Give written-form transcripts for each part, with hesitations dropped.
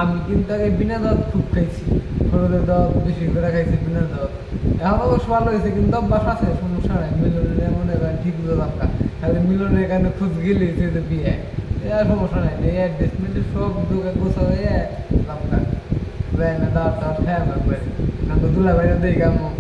আমি কিন্তু আগে বিনা দাঁত খুব খাইছি, হলুদের দাঁত বেশি করে খাইছি, বিনা দাঁত। এখন অবশ্য ভালো হয়েছে, কিন্তু অভ্যাস আছে, সমস্যা নাই। মিলনের মনে করেন ঠিক বুঝে দামকা, খালি মিলনের এখানে খোঁজ গেলেই সে যে বিয়ে, এর সমস্যা নাই। এই অ্যাডজাস্টমেন্টে সব দোকে গোছা হয়ে দামকা যায় না, দাঁত টাত খায় আমার করে। আমি তো দুলা বাইরে দিই কেমন।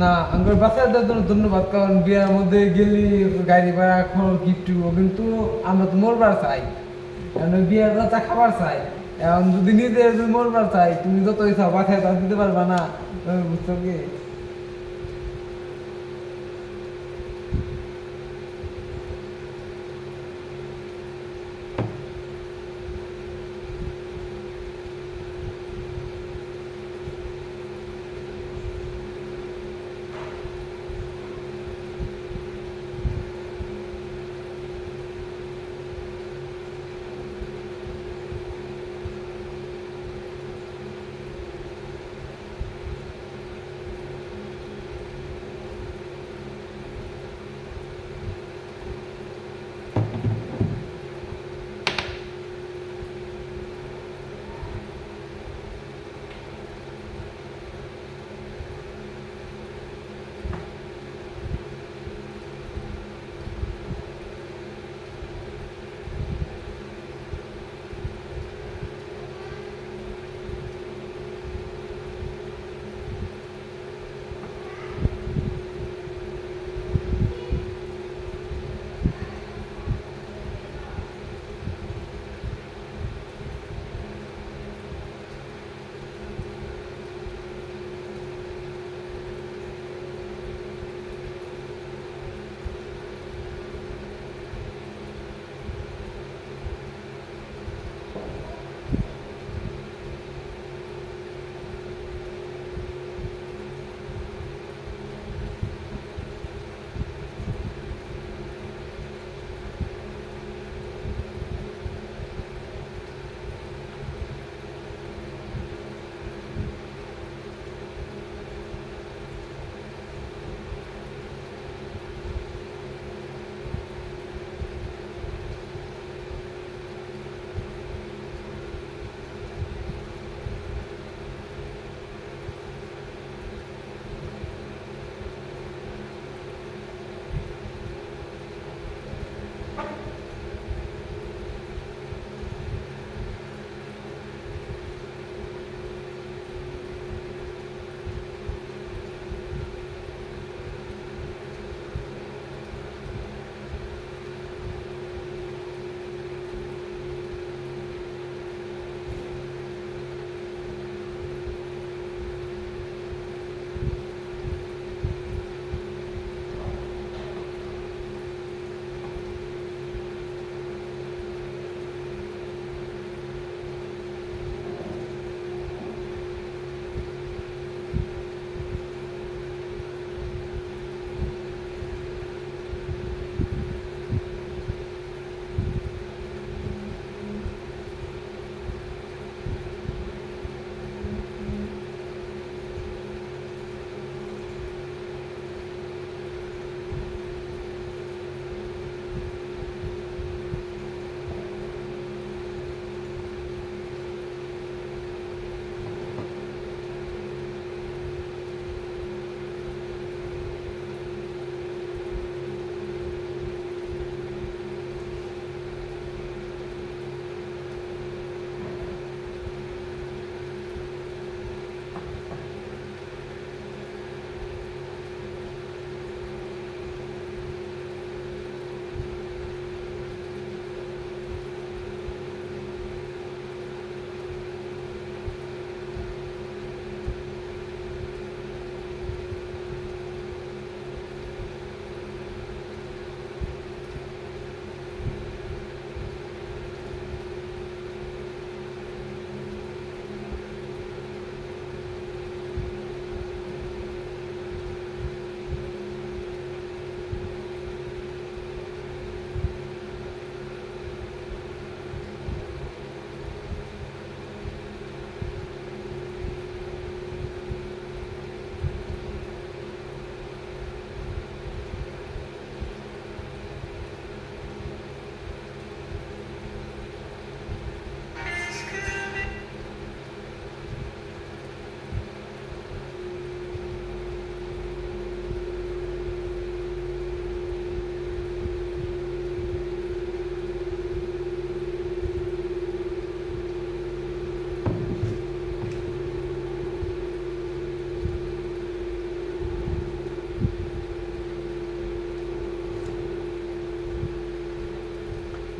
না, আমার বাচ্চাদের জন্য ধন্যবাদ, কারণ বিয়ের মধ্যে গেলি গাড়ি ভাড়া খরচ গিফট, কিন্তু আমরা তো মরবার চাই, কারণ বিয়ের বাচ্চা খাবার চাই। এখন যদি নিজে মরবার চাই, তুমি যতই চাও বাসায় তা দিতে পারবা না, বুঝছো কি?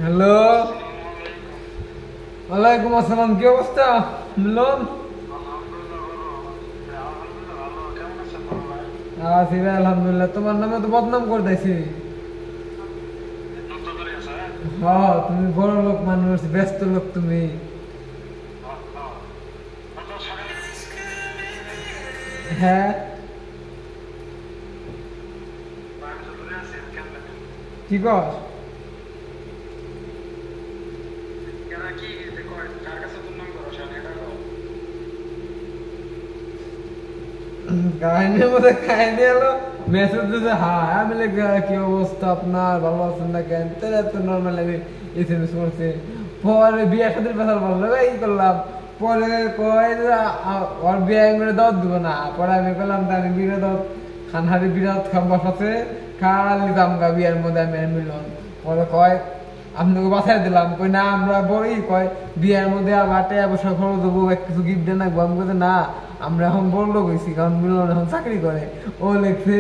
হ্যালো, ওয়ালাইকুম আসসালাম। কি অবস্থা মিলন? আছি ভাই আলহামদুলিল্লাহ। তোমার নামে তো বদনাম করতেছি। হ্যাঁ, তুমি বড় লোক মানুষ, ব্যস্ত লোক তুমি। হ্যাঁ, কি কর? কাহিনীর মধ্যে কাহিনী এলো, মেসেজ দিছে হ্যাঁ, আমি লিখে কি অবস্থা আপনার, ভালো আছেন না কেন, তাহলে তো নর্মাল আমি এসএমএস করছি। পরে বিয়ে সাথে বেসার ভালো ই করলাম। পরে কয় যে ওর বিয়ে করে দাওয়াত দিব না। পরে আমি বললাম আমি বিয়ে দাওয়াত খানহারি বিরাট খাম বসাছে, খালি দামগা বিয়ের মধ্যে আমি মিলন। পরে কয় আপনাকে বাসায় দিলাম, কই না আমরা বড়ই কয় বিয়ের মধ্যে আবার টাকা পয়সা খরচ দেবো, কিছু গিফট দেন না। আমি বলতে না, আমরা এখন বড় লোক হয়েছি, কারণ মিলন এখন চাকরি করে। ও লিখছে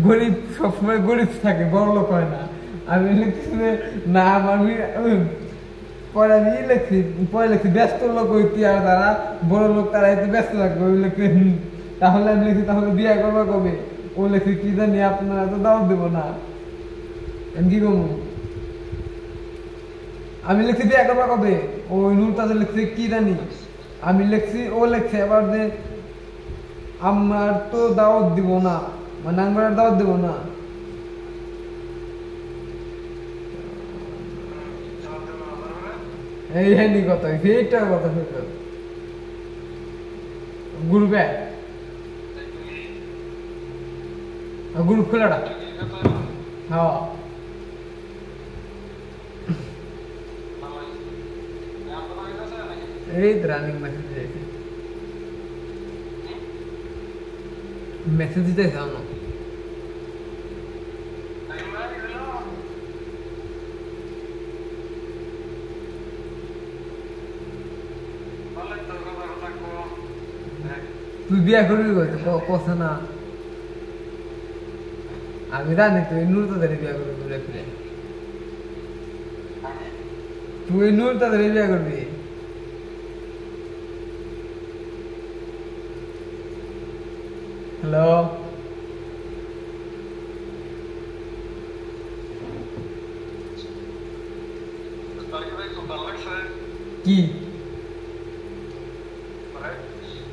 গরিব সবসময় গরিব থাকে, বড় লোক হয় না। আমি লিখছি না আমার পরে আমি লিখছি, পরে লিখছি ব্যস্ত লোক হইতি আর তারা বড় লোক তারা এতে ব্যস্ত থাকবে। ওই লিখছে তাহলে আমি লিখছি তাহলে বিয়ে করবো কবে? ও লিখছি কি জানি আপনারা তো দাওয়াত দেবো না। আমি কি করবো? আমি লিখছি বিয়ে করবা কবে? ওই নুরতাজে লিখছে কি জানি। আমি লিখছি, ও লিখছে এবার যে আমার তো দাওয়াত দিব না, মানে আমরা দাওয়াত দিব না। এই হ্যানি কথা, এইটার কথা হইতো গ্রুপে, গ্রুপ খোলাটা। হ্যাঁ, এই তো রানিং মেসেজ দিয়েছে, মেসেজ দিতেছে আমার। তুই বিয়ে করবি কস না? আমি জানি তুই নূর তাদের বিয়ে করবি, ঘুরে ফিরে তুই নূর তাদের বিয়ে করবি। হ্যালো, কি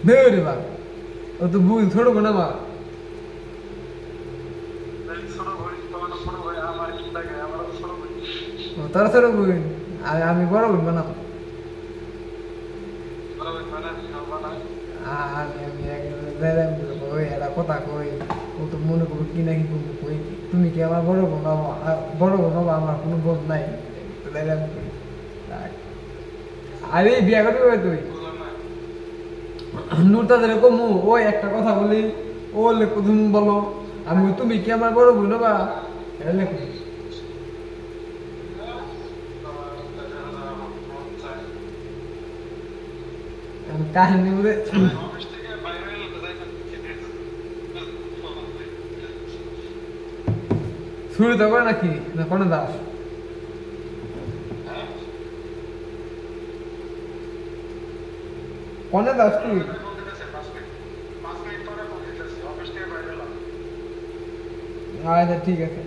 রে বাবা, ও তো বুঝ ছোড়বো না বা তারা ছোট বুঝ, আমি বড় বুঝ বানাবো। ওই একটা কথা কই, ও তো মনে করবো কি নাকি করবো, কই তুমি কি আমার বড় বোন? বড় বোন হবো, আমার কোনো বোন নাই। আরে বিয়া করবি ভাই তুই? নূর তাদের কমু, ওই একটা কথা বলি, ও লেখো তুমি বলো, আমি তুমি কি আমার বড় বোন হবা? এটা লেখো কাহিনী বলে শুরু তো করে নাকি না কোনো দাস? কনে দাস তুই? আচ্ছা ঠিক আছে।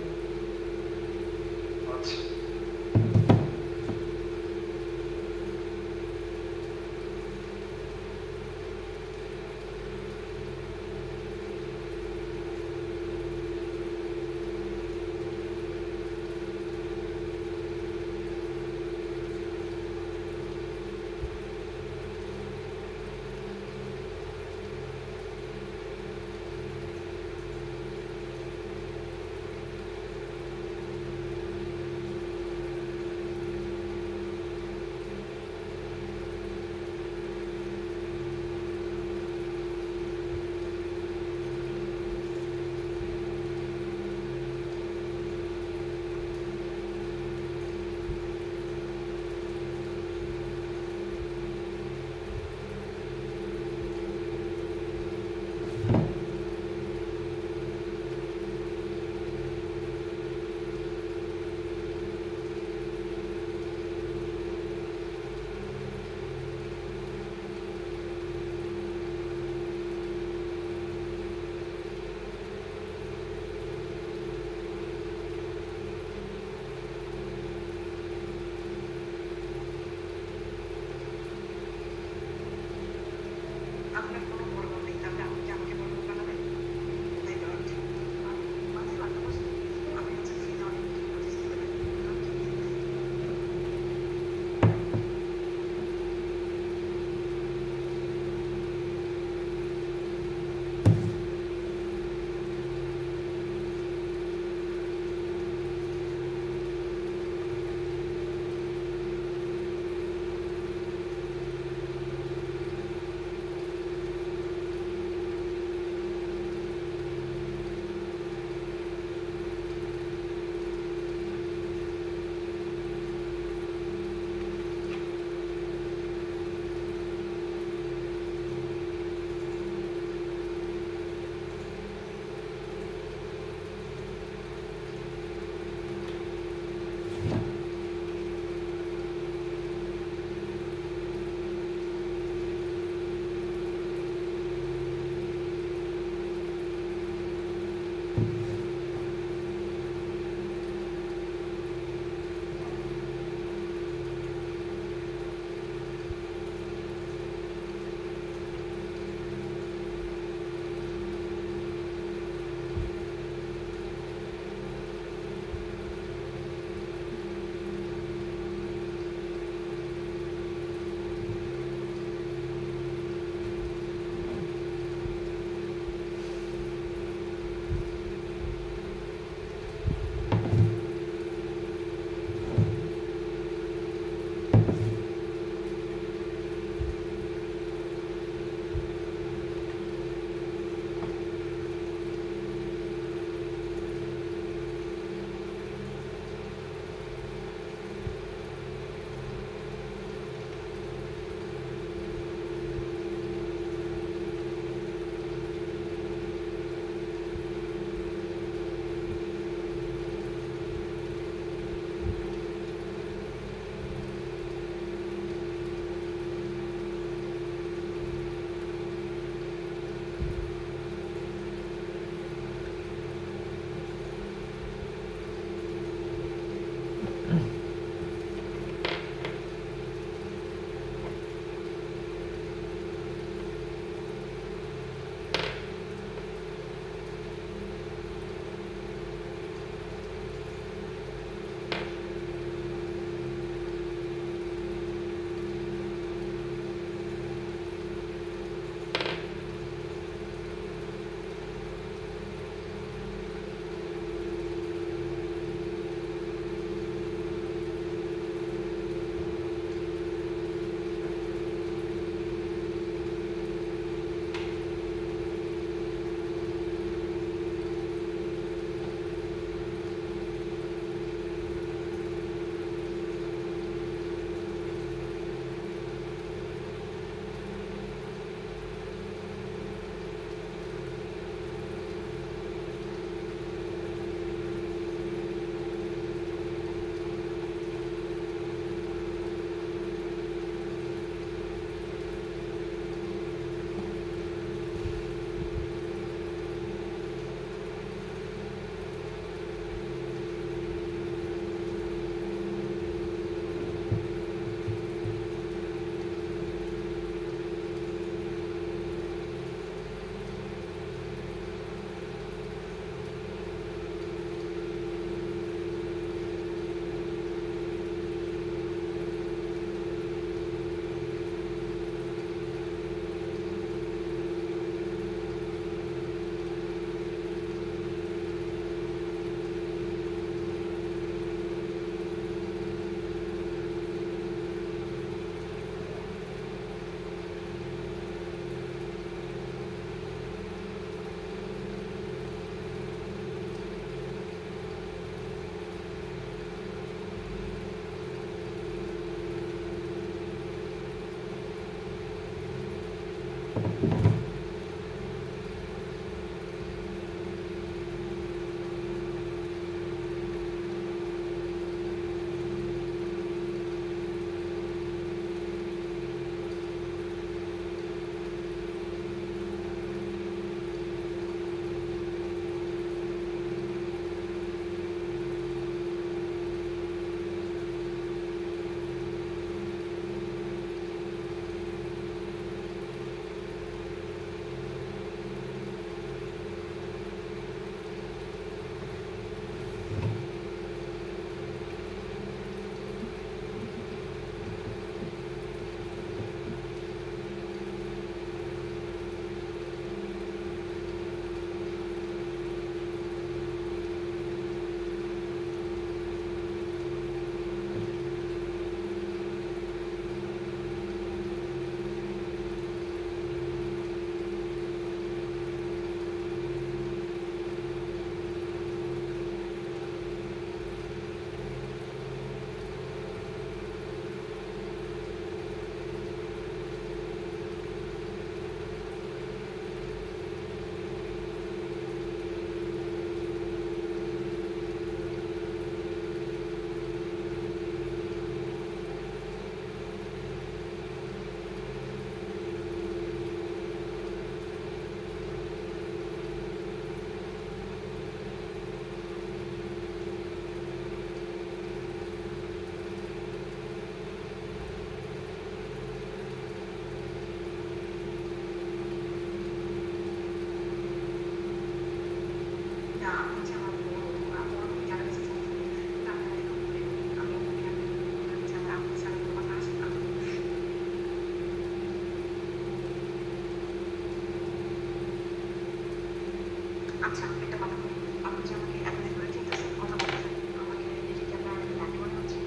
আচ্ছা, একটা কথা বলি। আপনি যে আমাকে এতদিন ধরে চিনতেছেন, কথা বলতেছেন, আমাকে নিজেকে আপনার ফ্যামিলি মনে হচ্ছে?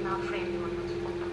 না ফ্রেন্ড মনে হচ্ছে কোনটা?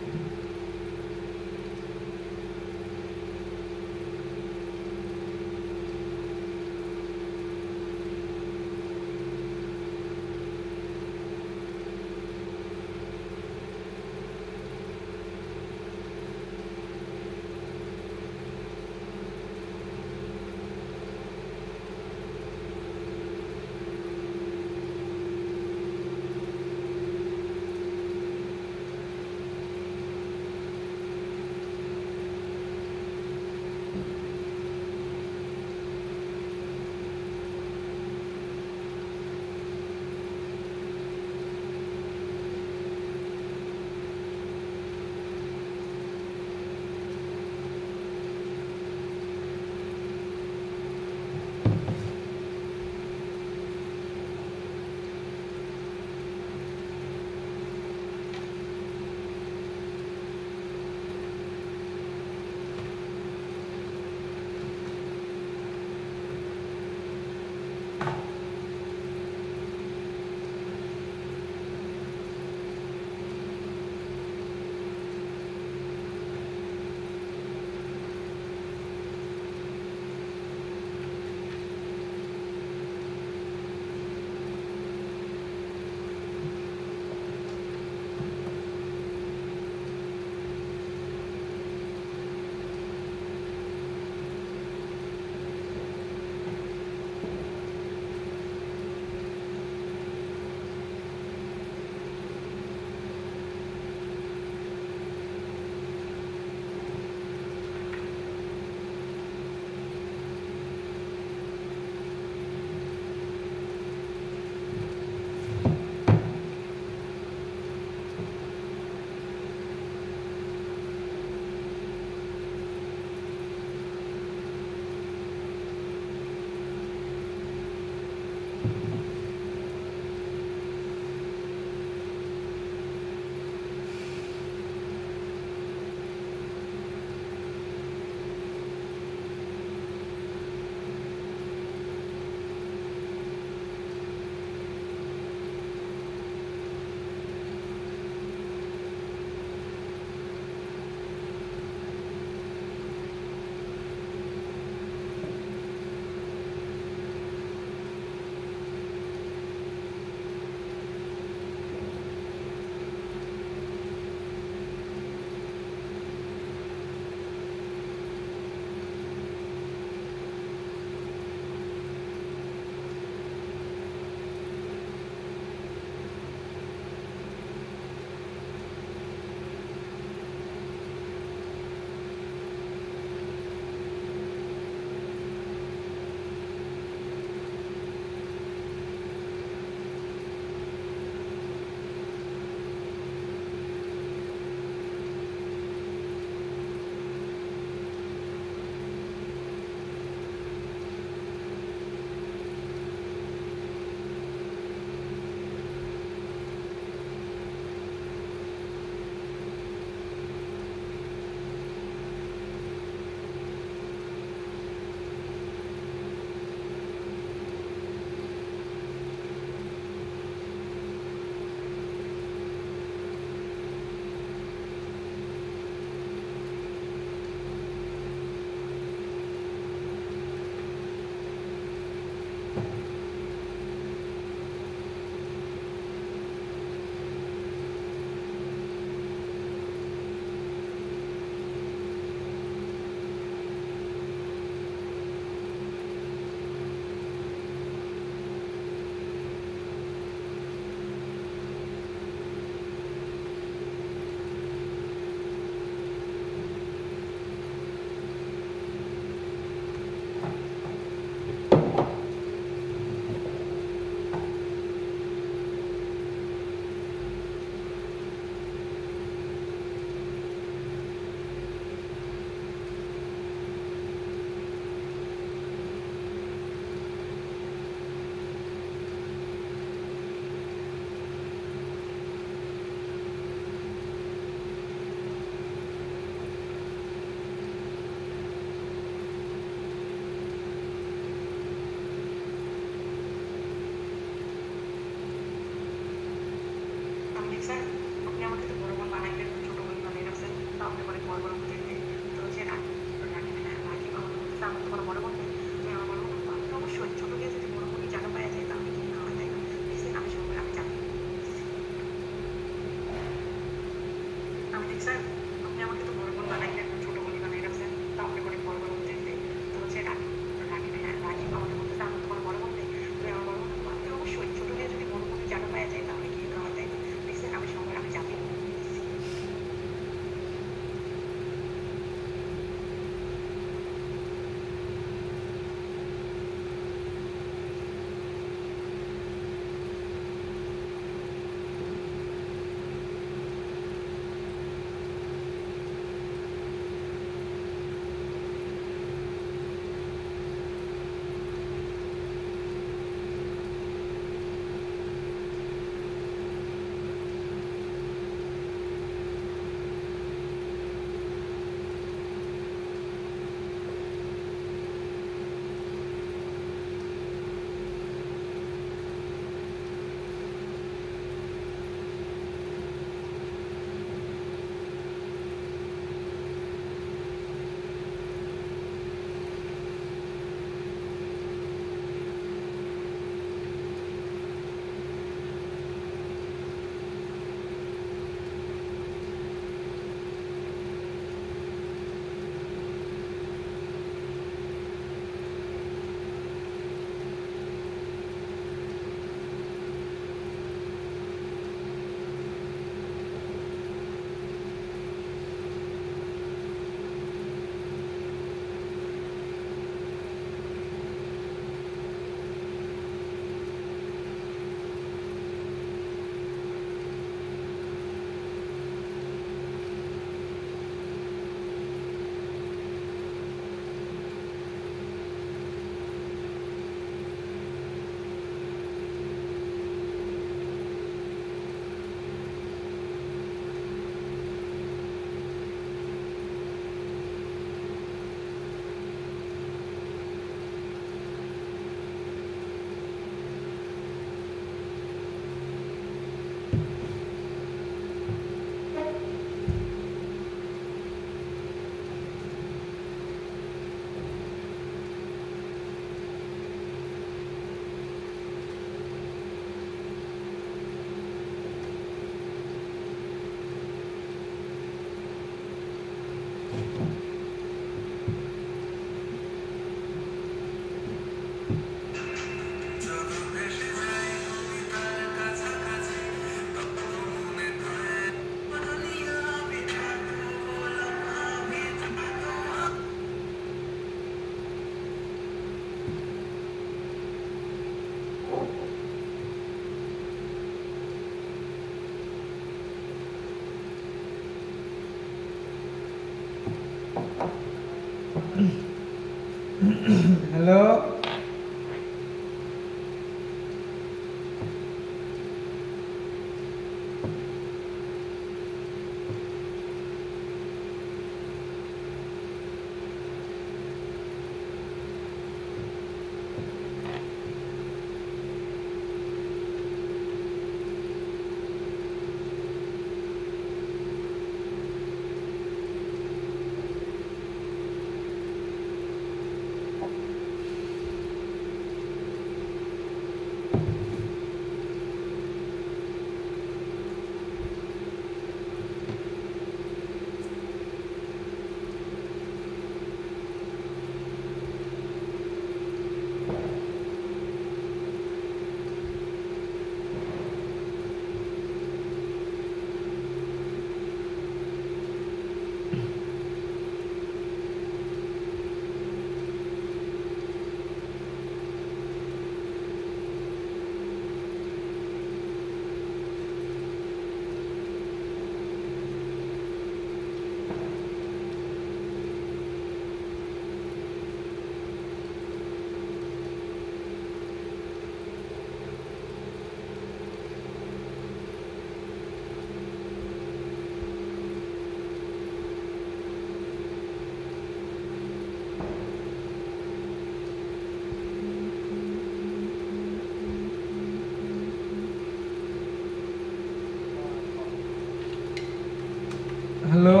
হ্যালো,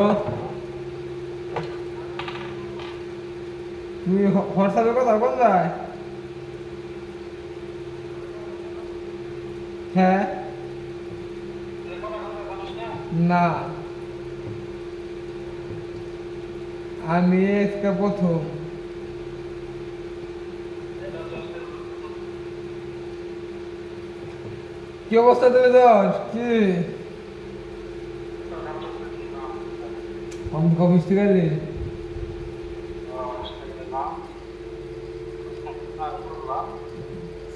তুমি হোয়াটসঅ্যাপে কথা কোন যায়? হ্যাঁ, না আমি আজকে প্রথম। কি অবস্থা তুমি দোষ? কি আমি কফিস থেকে এলি?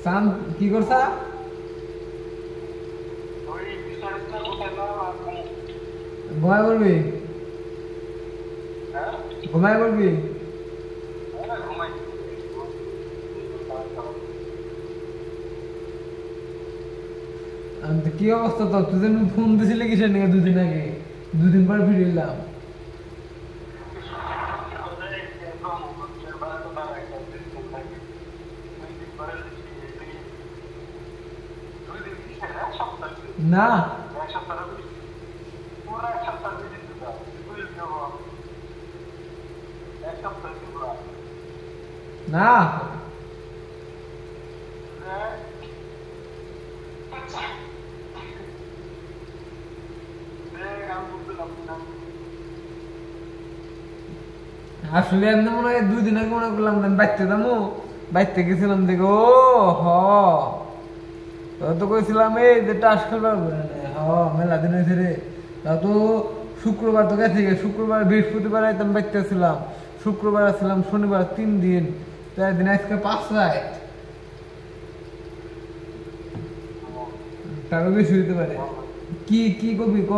সান কি করছা? ঘুমায় পড়বি? ঘুমায় পড়বি? কি অবস্থা তো? তুই যেন ফোন দিছিলি কিসের নিয়ে দুদিন আগে? দুদিন পর ফিরিলাম। না না আসলে এমনি মনে হয় 2 দিন আগে মনে করলাম আমি বাইতে যাবো, বাইতে গেছিলাম দেখো। ও হ, তোর তো কইছিলাম এই যে টাস খেলবার হ মেলা দিন হয়েছে রে। তা তো শুক্রবার তো গেছে, শুক্রবার বৃহস্পতিবার আইতাম বাইতে ছিলাম, শুক্রবার আসছিলাম, শনিবার 3 দিন, 4 দিন, আজকে 5 রাত। তারও বেশি হইতে পারে। কি কি কবি ক?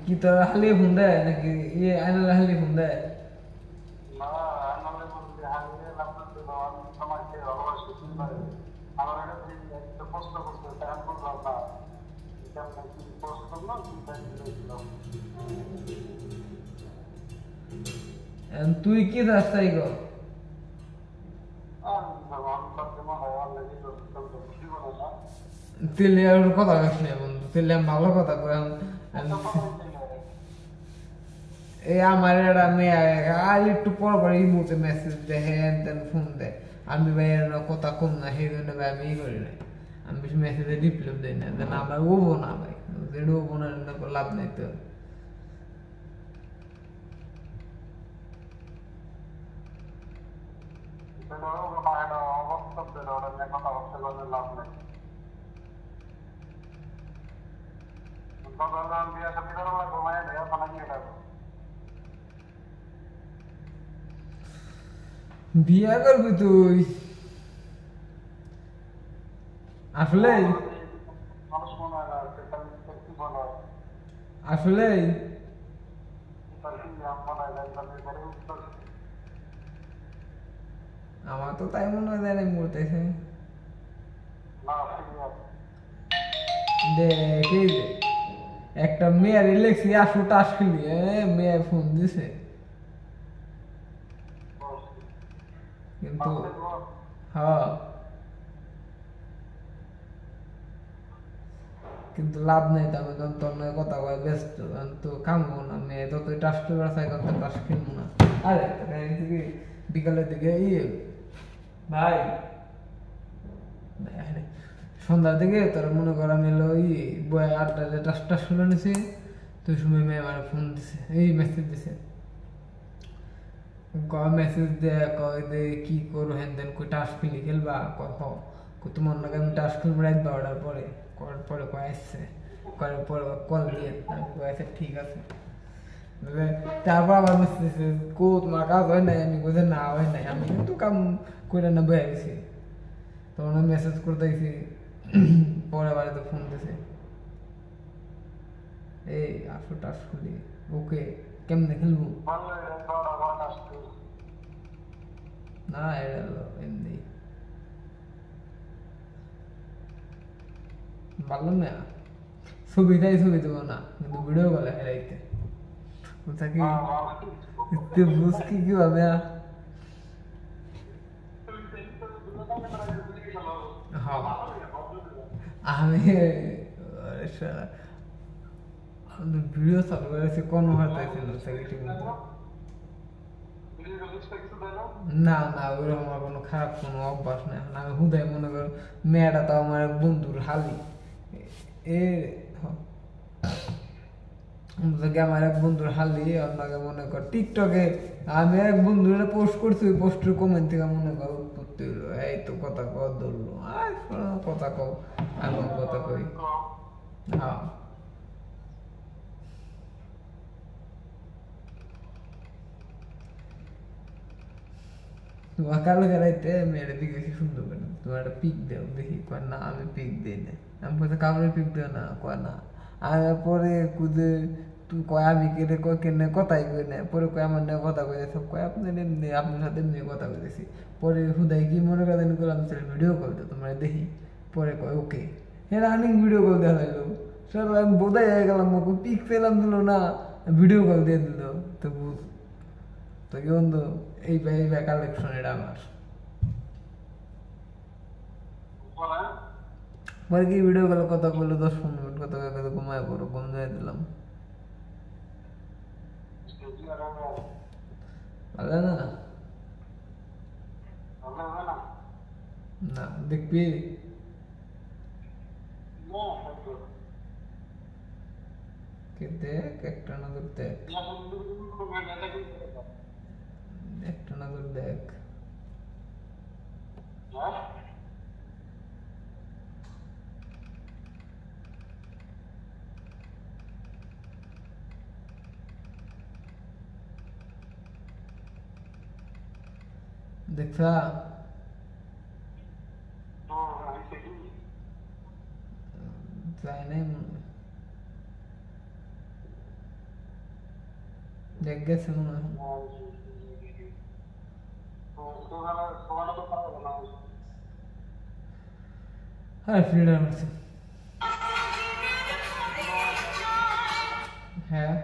কি তোর হালিয়ে ফোন দেয় নাকি? ইয়ে আইনাল হালিয়ে ফোন দেয়? তুই কি চাস তাই কর। তেলে আর কথা কাছ নেই বন্ধু, তেলে আমি ভালো কথা কই। এই আমার একটা মেয়ে আর একটু পর পর ইমোতে মেসেজ দেয়, হ্যান তেন ফোন দেয়। আমি ভাই এর কথা কম না, সেই জন্য ভাই আমি ই করি না, আমি বেশি মেসেজে রিপ্লাই দিই না, দেন আমার ওবো না ভাই, যেটা ওবো না লাভ নাই তো। বিয়া করবি তুই? আসলে আসলে আমার তো তাই মনে হয় জানি মরতেছে। দেখ এই যে একটা মেয়ের লেখছি আসো টাস খেলি, মেয়ে ফোন দিছে কিন্তু হ্যাঁ, কিন্তু লাভ নেই তো, আমি তখন তোর নয় কথা কয় ব্যস্ত, আমি তো কামবো না, মেয়ে যতই টাস খেলবার চাই তত টাস খেলবো না। আরে থেকে বিকালের দিকে ইয়ে ভাই সন্ধ্যার দিকে তোর মনে কর আমি এলো বই 8টায় টাস টাস শুনে নিছি, তো ওই সময় মেয়ে আমার ফোন দিছে, এই মেসেজ দিছে, মেসেজ দেয় কয় যে কি করো হেন দেন, কই টাস খেলি খেলবা, কয় হ, কই তোমার নাকি আমি টাস খেলবো রাত 12টার পরে, করার পরে কয় আসছে, করার পরে কল দিয়ে আমি কয় আচ্ছা ঠিক আছে। তারপর আবার মেসেজ দিছে কো তোমার কাজ হয় নাই, আমি কই যে না হয় নাই, আমি কিন্তু কাম কইরা না বয়ে গেছি, তখন মেসেজ করে দিয়েছি, পরে বাড়িতে ফোন দিছে এই আসো টাস খেলি, ওকে কেমনে খেলবো না, এমনি পারলাম না, ছবি তাই ছবি দেবো না, কিন্তু ভিডিও কলে হেরাইতে থাকি বুঝ কি হবে। হ্যাঁ আমি ভিডিও চালু করেছি কোনো হাতাইছিল সেক্রেটারি না না ওইরকম আমার কোনো খারাপ কোনো অভ্যাস নেই এখন আমি হুদাই মনে করো মেয়েটা তো আমার এক বন্ধুর হালি এ আমার এক বন্ধুর হালি আপনাকে মনে কর টিকটকে আমি এক বন্ধুর পোস্ট করছি ওই পোস্টের কমেন্ট থেকে মনে কর উৎপত্তি হইলো এই তো কথা কর ধরলো আর কথা কও আমি কথা কই হ্যাঁ তোমার কালকে রাইতে মেয়েটা দিকে সুন্দর করে তোমার একটা পিক দেও দেখি কয় না আমি পিক দিই না আমি বলতে কাউরে পিক দেও না কয় না আর পরে কুদে তুই কয় আমি কেটে কয় কেনে কথাই কই না পরে কয় আমার নিয়ে কথা কই সব কয় আপনার এমনি আপনার সাথে এমনি কথা কইতেছি পরে হুদাই কি মনে করেন করলাম ভিডিও কল তো তোমরা দেখি পরে কয় ওকে হ্যাঁ রানিং ভিডিও কল দেখা লাগলো সব আমি বোধাই হয়ে গেলাম পিক পেলাম দিল না ভিডিও কল দিয়ে দিল তো বুঝ তো কি বন্ধু এই কালেকশন এটা আমার পরে কি ভিডিও কল কথা বললো 10-15 মিনিট কথা কথা ঘুমায় পড়ো ঘুম দিয়ে দিলাম ভালো না না দেখবি দেখ একটা নজর দেখ একটা নজর দেখ দেখছা যাই নাই মনে দেখ গেছে মনে হয় হ্যাঁ ফিল্ডার মারছে হ্যাঁ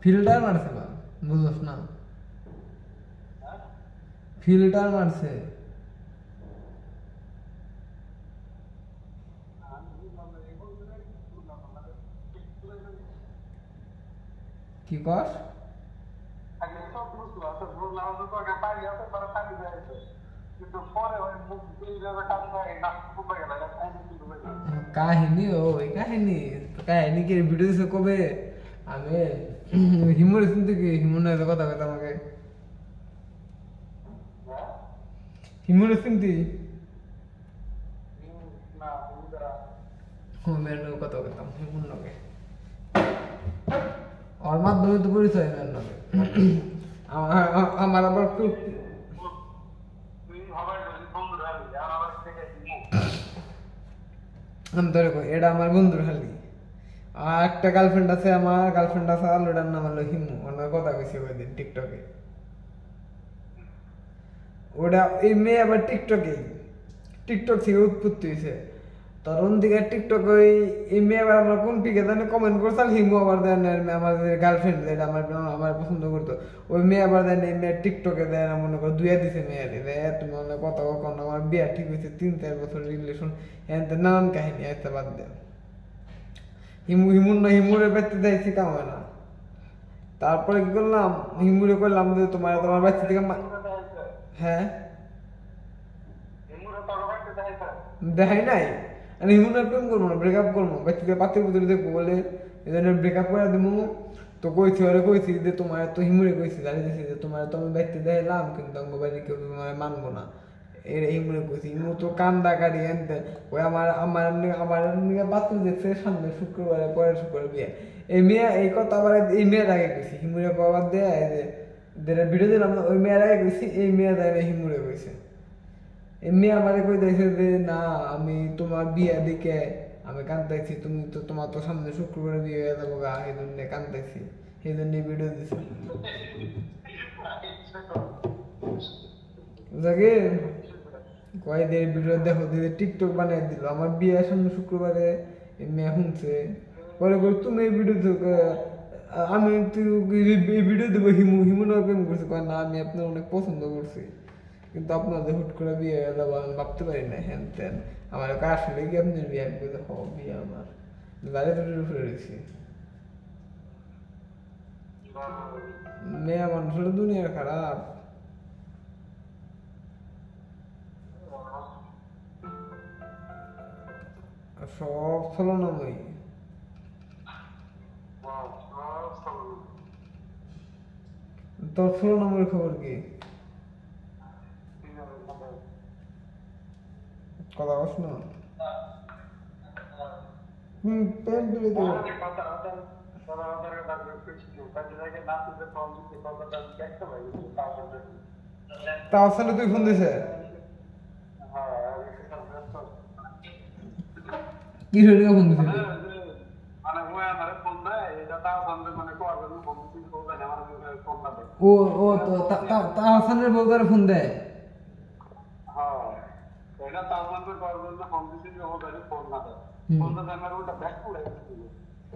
ফিল্ডার মারছে বা বুঝোস না ফিল্ডার মারছে কি কর কাহিনী ওই কাহিনী কাহিনী কি ভিডিও দিছে কবে আমি হিমুর শুনতে কি হিমুর কথা কথা আমাকে হিমুর শুনতি কথা বলতাম হিমুর নকে ওর মাধ্যমে তো পরিচয় মেয়ের নকে আমার আবার এটা আমার বন্ধুর হালি আর একটা গার্লফ্রেন্ড আছে আমার গার্লফ্রেন্ড আছে ওটার নাম হলো হিমু ওনার কথা কইছি ওই দিন টিকটকে ওটা এই মেয়ে আবার টিকটক থেকে উৎপত্তি হয়েছে তরুণ দিকে টিকটক ওই এই মেয়ে আবার আমরা কোন পিকে জানে কমেন্ট করতাম হিমু আবার দেন আমাদের গার্লফ্রেন্ড যেটা আমার পছন্দ করতো ওই মেয়ে আবার দেন এই মেয়ে টিকটকে দেয় মনে করো দুয়া দিছে মেয়েরে তুমি অনেক কথা কখন আমার বিয়া ঠিক হয়েছে 3-4 বছর রিলেশন এনতে নানান কাহিনী এতে বাদ দেয় হিমুরে বেচতে যাইছি কাম হয় না তারপরে কি করলাম হিমুরে করলাম যে তোমার বাচ্চা থেকে হ্যাঁ দেখাই নাই আমি হিমুরে প্রেম করবো না ব্রেকআপ করবো বাচ্চা থেকে পাত্রের ভিতরে দেখবো বলে এই জন্য ব্রেকআপ করে দেবো তো কইছি যে তোমার তো হিমুরে কইছি জানিয়েছি যে তোমার তো আমি বাচ্চা দেখাইলাম কিন্তু আমার বাড়ি কেউ তোমার মানবো না হিমুরে কইছি হিমু তো কান্দা কাটি আনতে ওই আমার বাথরুম দেখছে সামনে শুক্রবারে পরের শুক্রবার বিয়ে এই মেয়ে এই কথা আবার এই মেয়ের আগে কইছি হিমুরে বাবার দেয় যে ভিডিও দিলাম ওই মেয়ের আগে কইছি এই মেয়ে দেয় হিমুরে কইছে এই মেয়ে আমারে কই দিয়েছে যে না আমি তোমার বিয়ে দিকে আমি কান্দাইছি তুমি তো তোমার তো সামনে শুক্রবারে বিয়ে হয়ে যাবো গা এই জন্য কান্দাইছি এই জন্য ভিডিও দিছে বুঝাগে কয়েকদিন ভিডিও দেখো দিদি টিকটক বানিয়ে দিল আমার বিয়ে সামনে শুক্রবারে মেয়ে শুনছে পরে তুমি এই ভিডিও আমি এই ভিডিও দেবো হিমু না প্রেম করছি কয় না আমি আপনার অনেক পছন্দ করছি কিন্তু আপনাদের হুট করে বিয়ে হয়ে যাবো আমি ভাবতে পারি না হ্যান ত্যান আমার কার শুনে কি আপনার বিয়ে আমি বলতে হ বিয়ে আমার গাড়ি দুটোর উপরে রয়েছি মেয়ে মানুষের দুনিয়া খারাপ সব ছলনাময়ী তোর ছলনাময়ীর খবর কি কথা বস না প্রেম পেলে তো তা আসলে তুই ফোন দিছে কি হয়ে ফোন দিছিল ও ও তো তা হাসানের বউ তার ফোন দেয়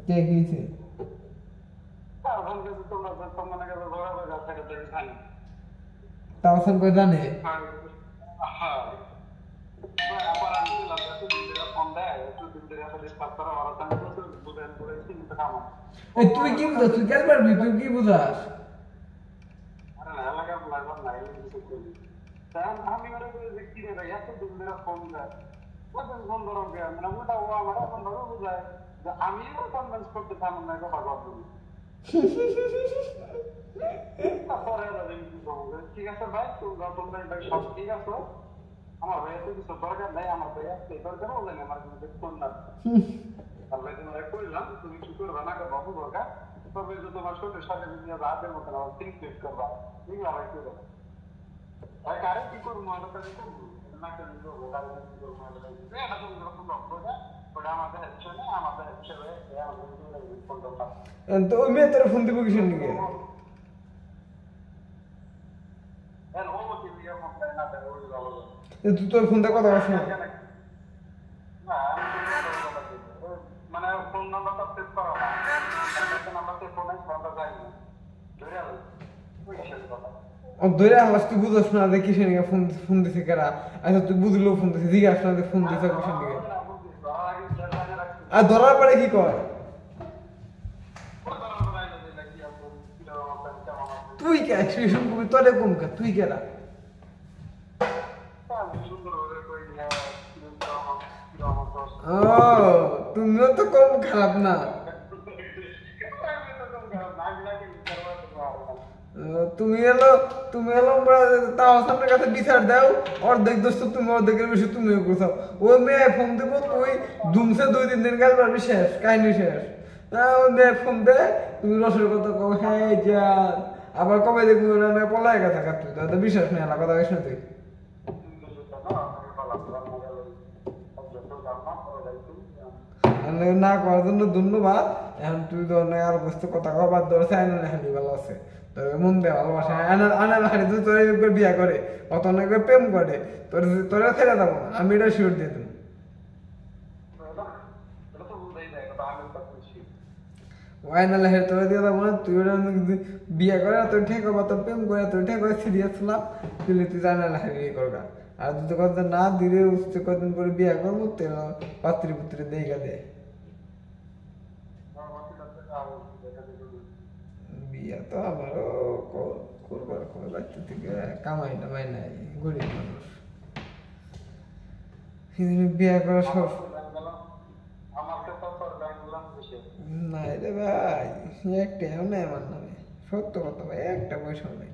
কে কিছে তাওসান কই জানে তুই কি বুঝাস তুই কেন পারবি তুই কি বুঝাস আমিও কনভিন্স করতে পারলাম না কথা বলতে ঠিক আছে ভাই তোমরা সব ঠিক আছে আমার ভাইয়া তো কিছু দরকার নাই আমার ভাইয়া সেই দরকার বললেন আমার কিন্তু ফোন না তাহলে তোমরা করলাম তুমি কি করবা না করবা দরকার তবে যদি তোমার শরীরের সাথে যদি রাতের মতো আমার থিঙ্ক ফিট করবা এগুলো আবার কি করবো ভাই কারে কি করবো আমার কাছে করবো না কেন করবো কারে কি করবো এটা তুমি যখন লক্ষ্যটা ওটা আমাদের হচ্ছে না আমাদের হচ্ছে তো ওই মেয়ে তোর ফোন দিব কিসের দিকে তুই তোর ফোনটা কথা বস না মানে ফোন নাম্বারটা সেভ করা না নাম্বারতে ফোনে ফোনটা যায় না ধরে আলাস তুই বুঝস না যে কিসের দিকে ফোন দিছে কারা আচ্ছা তুই বুঝলেও ফোন দিছে জিজ্ঞাস না যে ফোন দিছে কিসের দিকে আর ধরার পরে কি কয় তুই কে এক্সপ্রেশন করবি তোরে কম কা তুই কেরা ও তুমিও তো কম খারাপ না তুমি এলো তাও সামনের কাছে বিচার দাও অর্ধেক দোষ তো তুমি অর্ধেকের বেশি তুমিও কোথাও ও মেয়ে ফোন দেবো তুই দুমসে 2-3 দিন গেল পারবি শেষ কাহিনী শেষ ও মেয়ে ফোন দে তুমি রসের কথা কো হ্যাঁ যান আবার কবে দেখবি ওরা পলায় গেছে তুই তো বিশ্বাস নেই আলাদা কথা কইস না তুই না করার জন্য ধন্যবাদ এখন তুই তো আর বস্তু কথা কবার ধরছে আইনাল হানি ভালো আছে তোর মন দিয়ে ভালোবাসে আনাল হানি তুই তোর একবার বিয়া করে অত অনেকবার প্রেম করে তোরা ছেড়ে দেবো না আমি এটা শিওর দিয়ে দেবো আইনাল হানি তোরা দিয়ে দেবো না তুই ওরা বিয়া করে তোর ঠেক বা তোর প্রেম করে তোর ঠেক করে সিরিয়াস না তুই আইনাল হানি করবা আর যদি কথা না দিলে কদিন পরে বিয়া করবো তেল পাত্রী পুত্রী দেখা দেয় বিয়া তো আমারও করবার কোনো বাচ্চা থেকে কামাই টামাই নাই গরিব মানুষ বিয়া করা সব নাই রে ভাই একটাও নেই আমার নামে সত্য কথা ভাই একটা পয়সাও নেই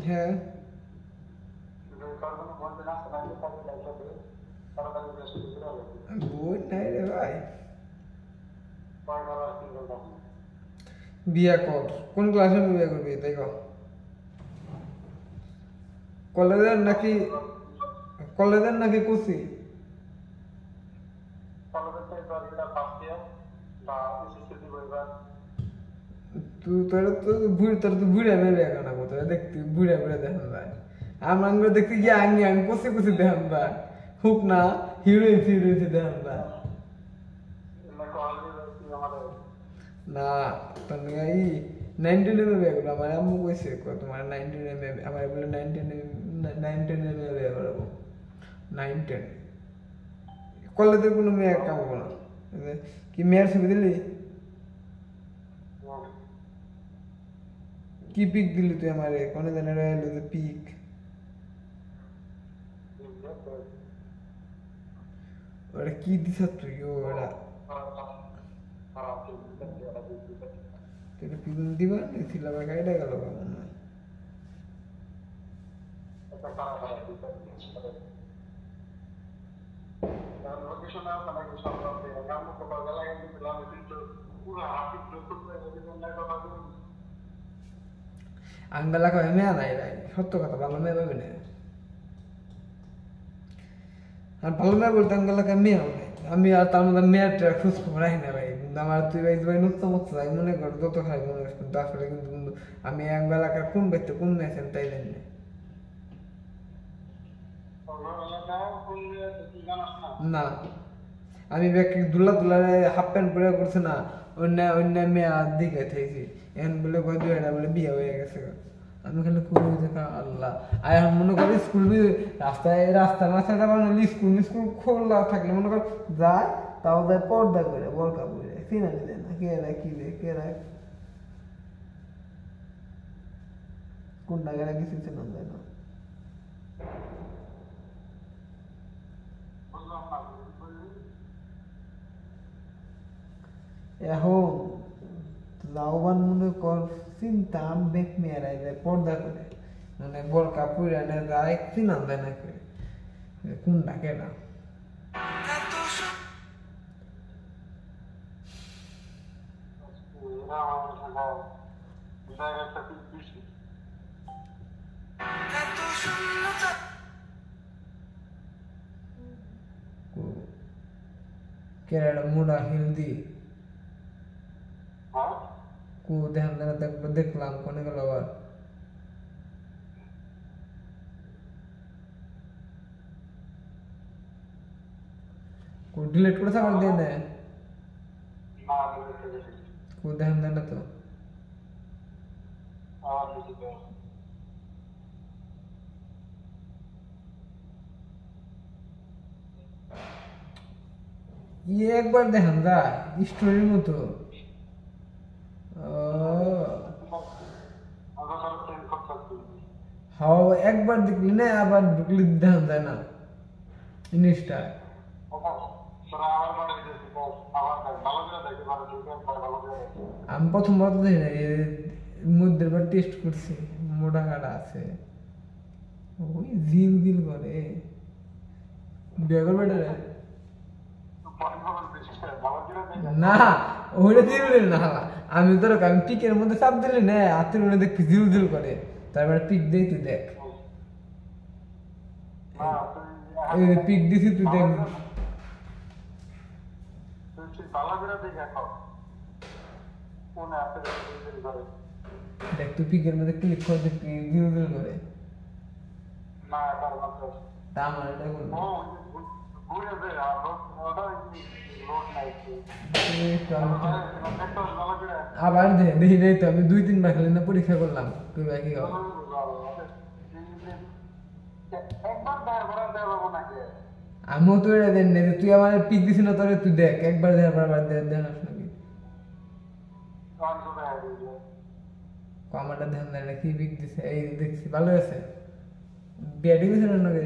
হ্যাঁ বই নাই রে ভাই বিয়া কর কোন ক্লাসে বিয়ে করবি তাই কলেজের নাকি কুসি তোর তো বুড়া ভেবে এখন তোরা দেখতে বুড়া দেখান ভাই আমরা দেখতে গিয়ে আঙ্গি কুসি দেখান ভাই হুক না হিরোইন দেখান ভাই না তুমি এই 19 এম বিয়ে করবো আমার আম্মু কইছে তোমার 19 এম আমার বলে 19 এম বিয়ে করবো 19 কলেজের কোনো মেয়ে কামবো না কি মেয়ের ছবি দিলি কি পিক দিলি তুই আমারে কোনে জানে রইলো যে পিক ওটা কি দিছ তুই ওটা তুই পিক দিবা ছিল বা গাইডা গেল কেমন না আঙ্গালা কয় মেয়া নাই ভাই সত্য কথা ভালো মেয়ে পাবে না আর ভালো মেয়ে বলতে আঙ্গালা কয় মেয়াও নাই আমি আর তার মধ্যে মেয়েটা খোঁজ খবর রাখি না ভাই আমার তুই ভাই নতুন মতো যাই মনে কর যত খাই মনে কর কিন্তু আসলে কিন্তু আমি আঙ্গালাকার কোন ব্যক্তি কোন মেয়ে আছেন তাই জানি না আমি ব্যক্তি দুলা দুলারে হাফ প্যান্ট পরে করছে না অন্য অন্য মেয়ে দিকে থাইছি এখন বলে কয় দুই এটা বলে বিয়ে হয়ে গেছে আমি খালি খুব দেখা আল্লাহ আর এখন মনে করি স্কুল রাস্তার মাথায় যাবার স্কুল খোলা থাকলে মনে কর যায় তাও যায় পর্দা করে বলকা পরে চিনা দিলে না কে রা কি রে কে রা কোনটা গেলে কিছু চিনা যায় না এখন লাভবান মনে কর চিন্তা বেক মেয়েরাই যায় পর্দা করে মানে বলকা পুরা না যায় চিনা যায় না করে কোনটা কেনা কেরালা মুডা হিন্দি কু ধ্যান দেখলাম কোনে গেল আবার কু ডিলিট করেছে আবার দিয়ে দেয় কু ধ্যান দেয় না তো ইয়ে একবার দেখান যায় স্টোরির মতো হাও একবার দেখলি না আবার ঢুকলি দেখান যায় না জিনিসটা আমি প্রথমবার তো দেখি না এর মধ্যে টেস্ট করছি মোটা কাটা আছে ওই জিল জিল করে বেগর বেটারে না ওইটা দিল না আমি ধরো আমি পিকের মধ্যে চাপ দিলি না হাতের মধ্যে দেখি জিল জিল করে তারপরে পিক দেই তুই দেখ পিক দিছি তুই দেখ দেখ তুই পিকের মধ্যে ক্লিক করে দেখি জিল জিল করে তা আমার এটা করবো আবার দেখি নাই তো আমি 2-3 বার খালি না পরীক্ষা করলাম তুই বাকি আমিও তো এটা দেন নাই তুই আমার পিক দিছি না তোরে তুই দেখ একবার দেখ আবার দেখ নাকি আমারটা ধ্যান দেয় না কি পিক দিছে এই দেখছি ভালো আছে ব্যাটিং দিছে না নাকি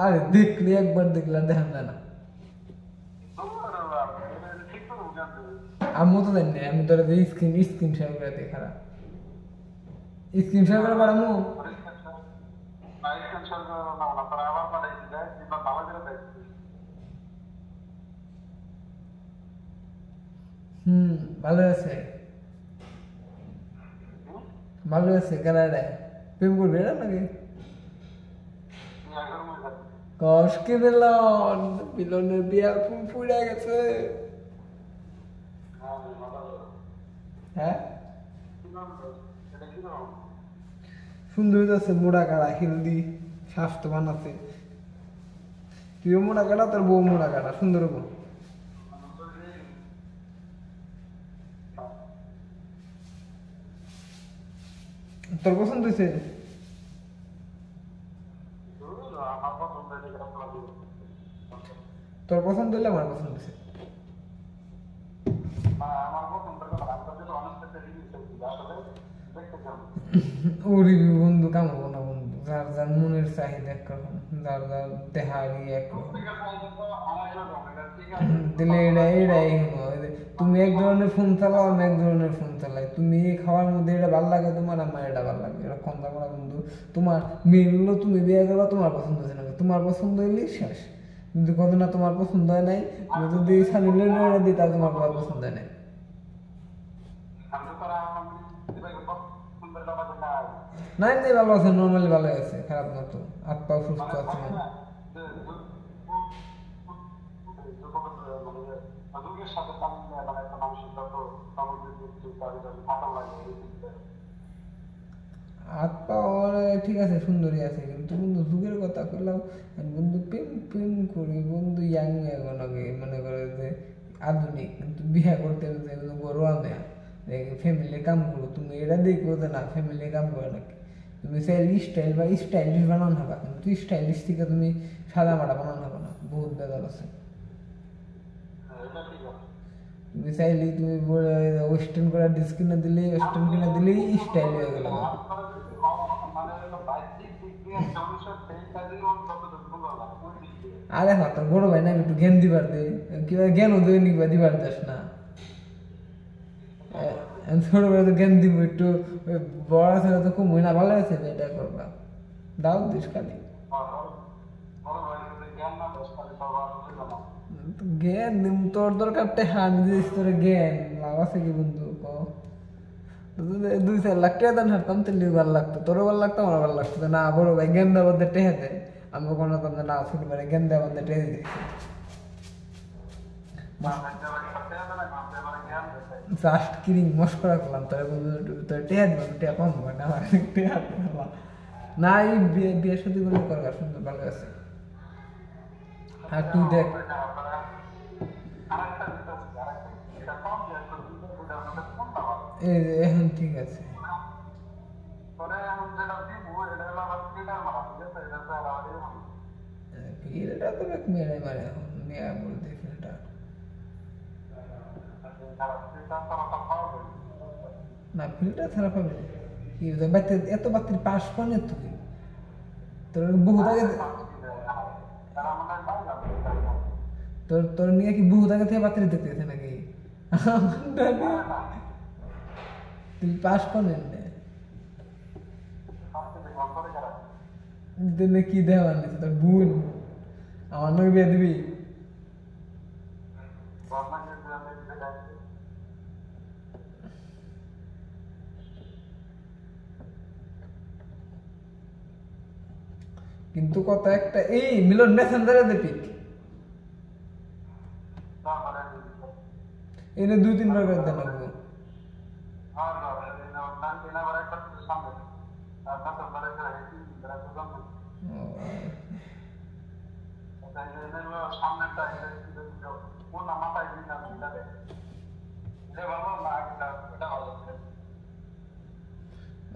আরে দেখলি একবার দেখলাম ধ্যান দেয় না আমি তো জানি আমি তোর স্ক্রিন শেয়ার করে দেখি খারাপ স্ক্রিন শেয়ার করে পারামু ভালো আছে ভালো আছে কানাডায় প্রেম করবে না নাকি কষ্টকে মিলনের বিয়ার ফুল ফুড়ে গেছে হ্যাঁ সুন্দর আছে মোড়া কাটা হিলদি স্বাস্থ্যবান আছে তুইও মোড়া কাটা তোর বউ মোড়া কাটা সুন্দর হবো তোর পছন্দ হয়েছে? আমার পছন্দ হয়েছে তোর পছন্দ হইলে আমার পছন্দ হয়েছে। আমার পছন্দের কথা আমি তো অনেক রিভিউ করছি আসলে দেখতে চাই ও রিভিউ বন্ধু কামাবো না বন্ধু, যার যার মনের চাহিদা একরকম, যার যার দেহারি একরকম। দিলে এটাই হলো, তুমি এক ধরনের ফোন চালাও, আমি এক ধরনের ফোন চালাই, তুমি খাওয়ার মধ্যে এটা ভালো লাগে তোমার, আমার এটা ভালো লাগে, এরকম করা বন্ধু। তোমার মেন হলো তুমি বিয়ে করো, তোমার পছন্দ হচ্ছে না, তোমার পছন্দ হইলেই শেষ। যদি কত না তোমার পছন্দ হয় নাই, তুমি যদি সানি লেনে দিই তাও তোমার পছন্দ হয় নাই। নাই নাই, ভালো আছে, নর্মালি ভালো আছে, খারাপ না তো, হাত পাও সুস্থ আছে। হাত পাও ঠিক আছে, সুন্দরী আছে, কিন্তু বন্ধু যুগের কথা কইলাম, বন্ধু প্রেম প্রেম করি বন্ধু, ইয়াং এখন আগে মনে করে যে আধুনিক, কিন্তু বিয়ে করতে গরুয়া মেয়া ফ্যামিলি কাম করো, তুমি এটা দেখো যে না ফ্যামিলি কাম করে নাকি, তুমি চাইলে স্টাইল বা স্টাইলিশ বানানো হবে, কিন্তু স্টাইলিশ থেকে তুমি সাদা মাটা বানানো হবে না, বহুত বেজাল আছে। তুমি চাইলে তুমি ওয়েস্টার্ন করে ড্রেস কিনে দিলে, ওয়েস্টার্ন কিনে দিলেই স্টাইল হয়ে গেল। আরে হ্যাঁ, তোর বড় ভাই না, একটু জ্ঞান দিবার দে, কিবা জ্ঞানও দৈনিক বা দিবার দাস না, ছোট ভাই তো জ্ঞান দিব একটু, বড় ছেলে তো খুব মহিনা ভালো আছে, এটা করবা দাও দিস খালি জ্ঞান দিম, তোর দরকার টেহা, আমি দিস তোর জ্ঞান, লাভ আছে কি বন্ধু? 2-4 লাখ টাকা দান হারতাম, তাহলে ভালো লাগতো, তোরও ভালো লাগতো, আমার ভালো লাগতো না। বড় ভাই জ্ঞান দেওয়ার মধ্যে টেহা দেয়, আমি কোনো তোমাদের না ছোট ভাই জ্ঞান দেওয়ার মধ্যে টেহে দিই, জাস্ট কিরিং মস্করা করলাম, তোর তোর টেহা দিব, টেহা কম হবে না, আমার টেহা না, এই বিয়ের সাথে করে করবা, সুন্দর ভালো আছে। আর তুই দেখ, এই যে এখন ঠিক আছে, ফিলটা তো এক মেরে মারে, এখন নেয়া বলতে ফিলটা না, ফিলটা খারাপ হবে কি, এত বাতির পাশ পানে তুই, তোর বহুত আগে, তোর তোর নিয়ে কি বহুত আগে থেকে বাতিল দেখতেছে নাকি? তুই পাশ করেন না কি দেওয়ার নিচ্ছে তোর বোন, আমার নাকি বিয়ে দিবি? কিন্তু কথা একটা, এই মিলন মেসেঞ্জারে দে পিক, এনে 2-3 বার করে দেন লাগবো।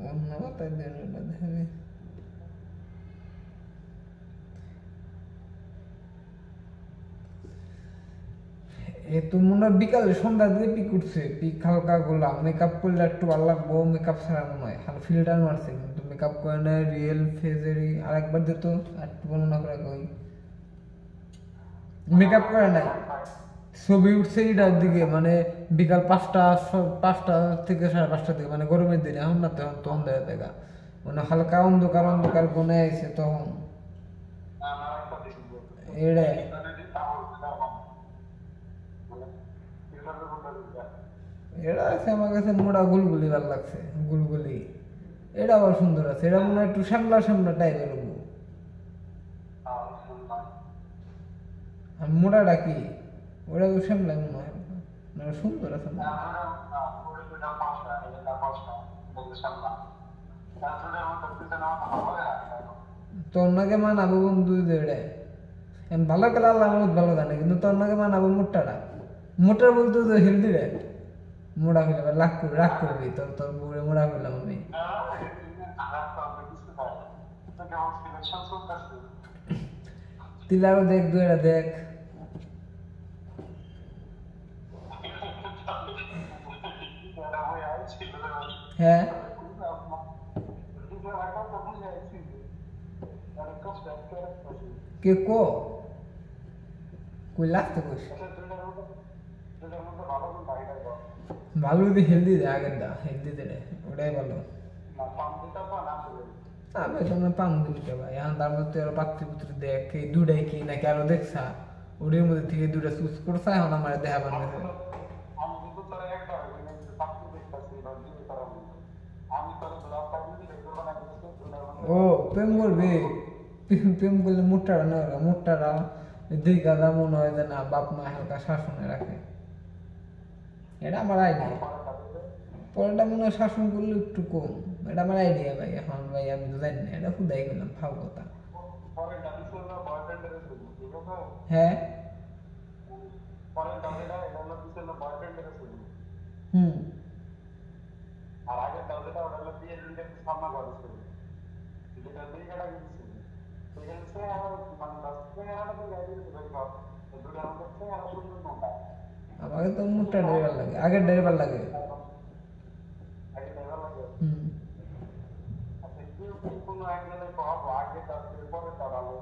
অন্য তাই দেন দেখাবে, এ তো মনে হয় বিকালে সন্ধ্যা দিয়ে পিক উঠছে, পিক হালকা গোলাম, মেকআপ করলে একটু ভালো লাগবো, মেকআপ ছাড়া মনে হয় হাল ফিল্টার মারছে, কিন্তু মেকআপ করে না, রিয়েল ফেজেরই আরেকবার দিত, একটু বর্ণনা করে কই, মেকআপ করে নাই, ছবি উঠছে এটার দিকে, মানে বিকাল 5টা থেকে 5:30 থেকে, মানে গরমের দিনে, এখন না তখন তখন দেখা, মানে হালকা অন্ধকার অন্ধকার বনে আইছে তখন, এটাই এটা আছে আমার কাছে, মোড়া গুলগুলি ভালো লাগছে, গুলগুলি এটা আবার সুন্দর আছে, এটা মনে হয় একটু শ্যামলা শ্যামলা টাইপের, আর মোড়াটা কি ওটা তো শ্যামলা মনে হয় না, সুন্দর আছে, তোর নাকে মানাবো বন্ধু, ভালো গেলে আল্লাহ বহুত ভালো জানে, কিন্তু তোর নাকে মানাবো মোটাটা, মোটার বলতে তো হেলদি রে, মোড়া হইলে রাগ করবি, তোর তোর বউরে মোড়া হইলাম আমি, কেমন সিলেকশন চলতেছে তিলারও দেখ দুইটা দেখ হ্যাঁ কে কো কই লাগতে কইস ভালো যদি হেলদি দে আগের দা হেলদি দে রে ওটাই ভালো আমি তোমরা পাম দিতে ভাই এখন তার মধ্যে আরো পাত্রপুত্র দেখ এই দুটাই কি নাকি আরো দেখছা ওদের মধ্যে থেকে দুটা চুজ করছা এখন আমার দেখা বানাবে ও প্রেম করবে প্রেম করলে মোটারা না মোটারা দুই গাদা মনে হয় যে না বাপ মা হালকা শাসনে রাখে এটা আমার আইডিয়া পরেরটা মনে হয় শাসন করলে একটু কম এটা আমার আইডিয়া ভাই এখন ভাই আমি তো জানি না এটা খুদাই গেলাম ফাও কথা হ্যাঁ হুম আর আগে দাদাটা ওটা হলো দিয়ে দিন একটু সামনা করেছিল যেটা দিয়ে কাটা গেছিল সেখানে সে আর মানে দশটা আর তো গাড়ি দিয়ে ধরে খাও দুটো আমাদের থেকে আর সুন্দর নৌকা আমাকে তো মোটা ড্রাইভার লাগে আগের ড্রাইভার লাগে আগে ড্রাইভার লাগে হুম আচ্ছা কি কোনো অ্যাঙ্গেলে পাবো আগে তার পরে চালাবো